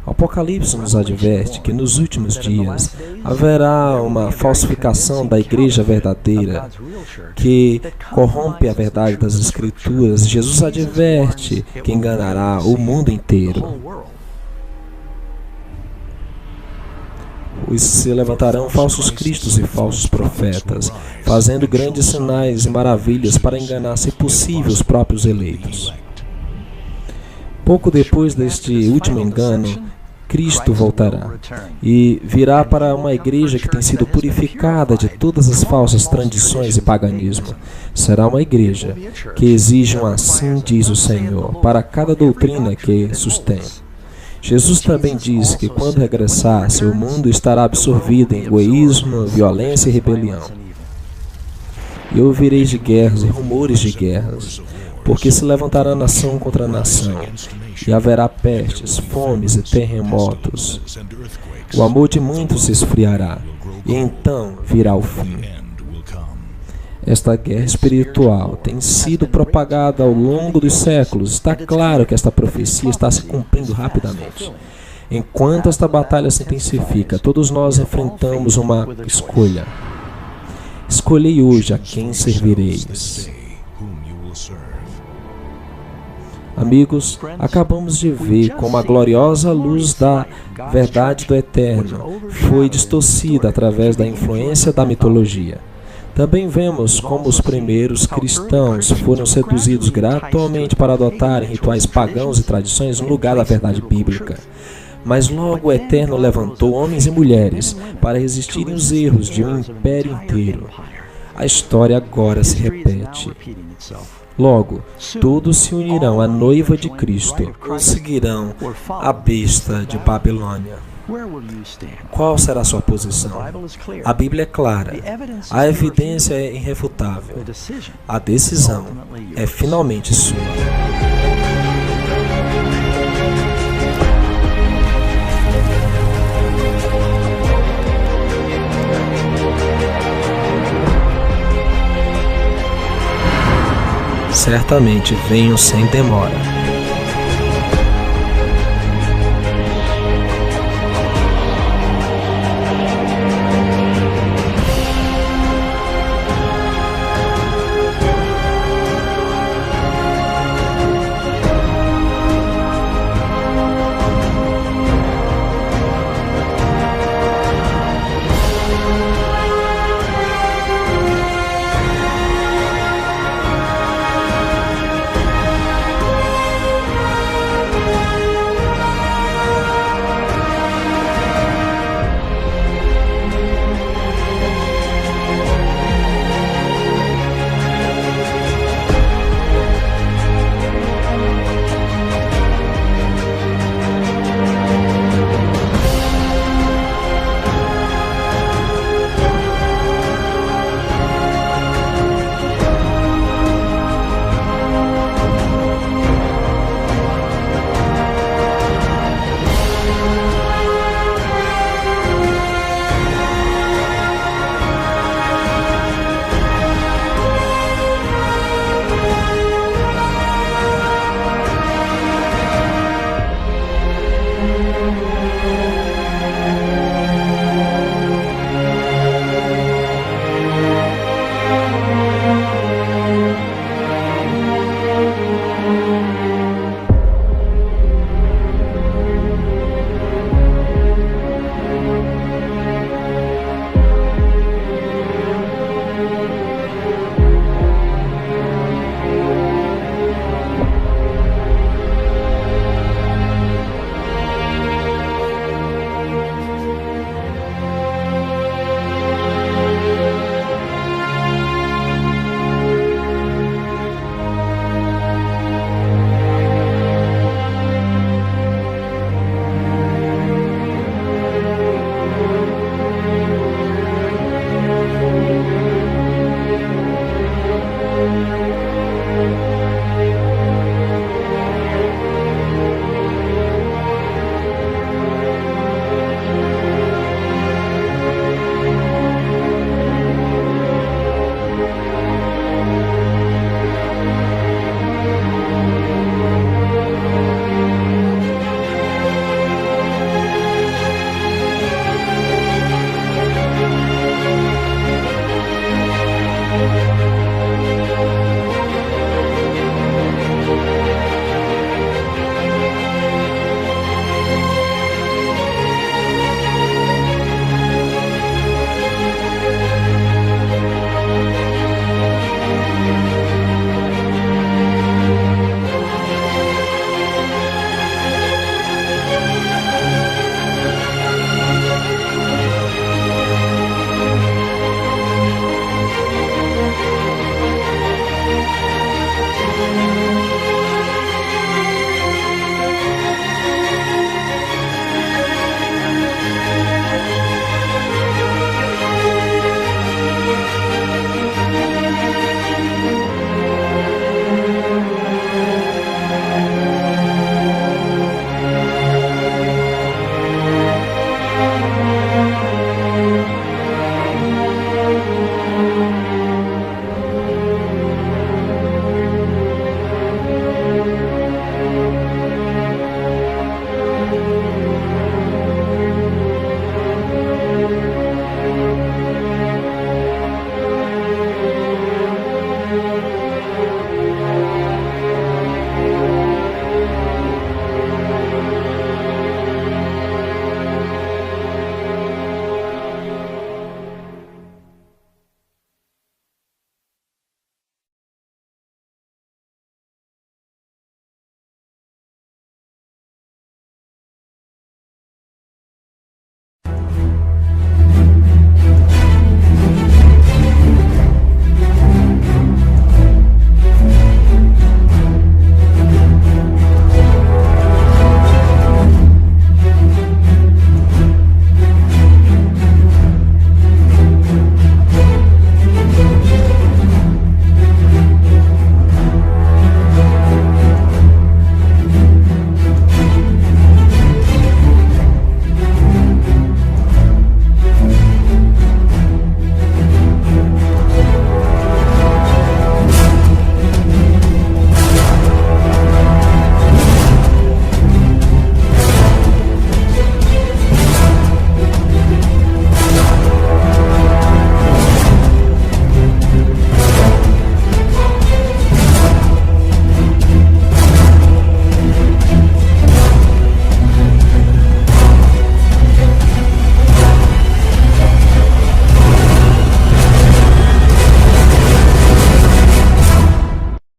A: O Apocalipse nos adverte que nos últimos dias haverá uma falsificação da igreja verdadeira que corrompe a verdade das Escrituras. Jesus adverte que enganará o mundo inteiro. Se levantarão falsos cristos e falsos profetas, fazendo grandes sinais e maravilhas para enganar, se possível, os próprios eleitos. Pouco depois deste último engano, Cristo voltará e virá para uma igreja que tem sido purificada de todas as falsas tradições e paganismo. Será uma igreja que exige um assim diz o Senhor para cada doutrina que sustém. Jesus também diz que quando regressar, seu mundo estará absorvido em egoísmo, violência e rebelião. E ouvireis de guerras e rumores de guerras, porque se levantará nação contra nação, e haverá pestes, fomes e terremotos. O amor de muitos se esfriará, e então virá o fim. Esta guerra espiritual tem sido propagada ao longo dos séculos. Está claro que esta profecia está se cumprindo rapidamente. Enquanto esta batalha se intensifica, todos nós enfrentamos uma escolha. Escolhei hoje a quem servireis. Amigos, acabamos de ver como a gloriosa luz da verdade do Eterno foi distorcida através da influência da mitologia. Também vemos como os primeiros cristãos foram seduzidos gradualmente para adotarem rituais pagãos e tradições no lugar da verdade bíblica. Mas logo o Eterno levantou homens e mulheres para resistirem aos erros de um império inteiro. A história agora se repete. Logo, todos se unirão à noiva de Cristo, conseguirão a besta de Babilônia. Qual será a sua posição? A Bíblia é clara. A evidência é irrefutável. A decisão é finalmente sua. Certamente venho sem demora.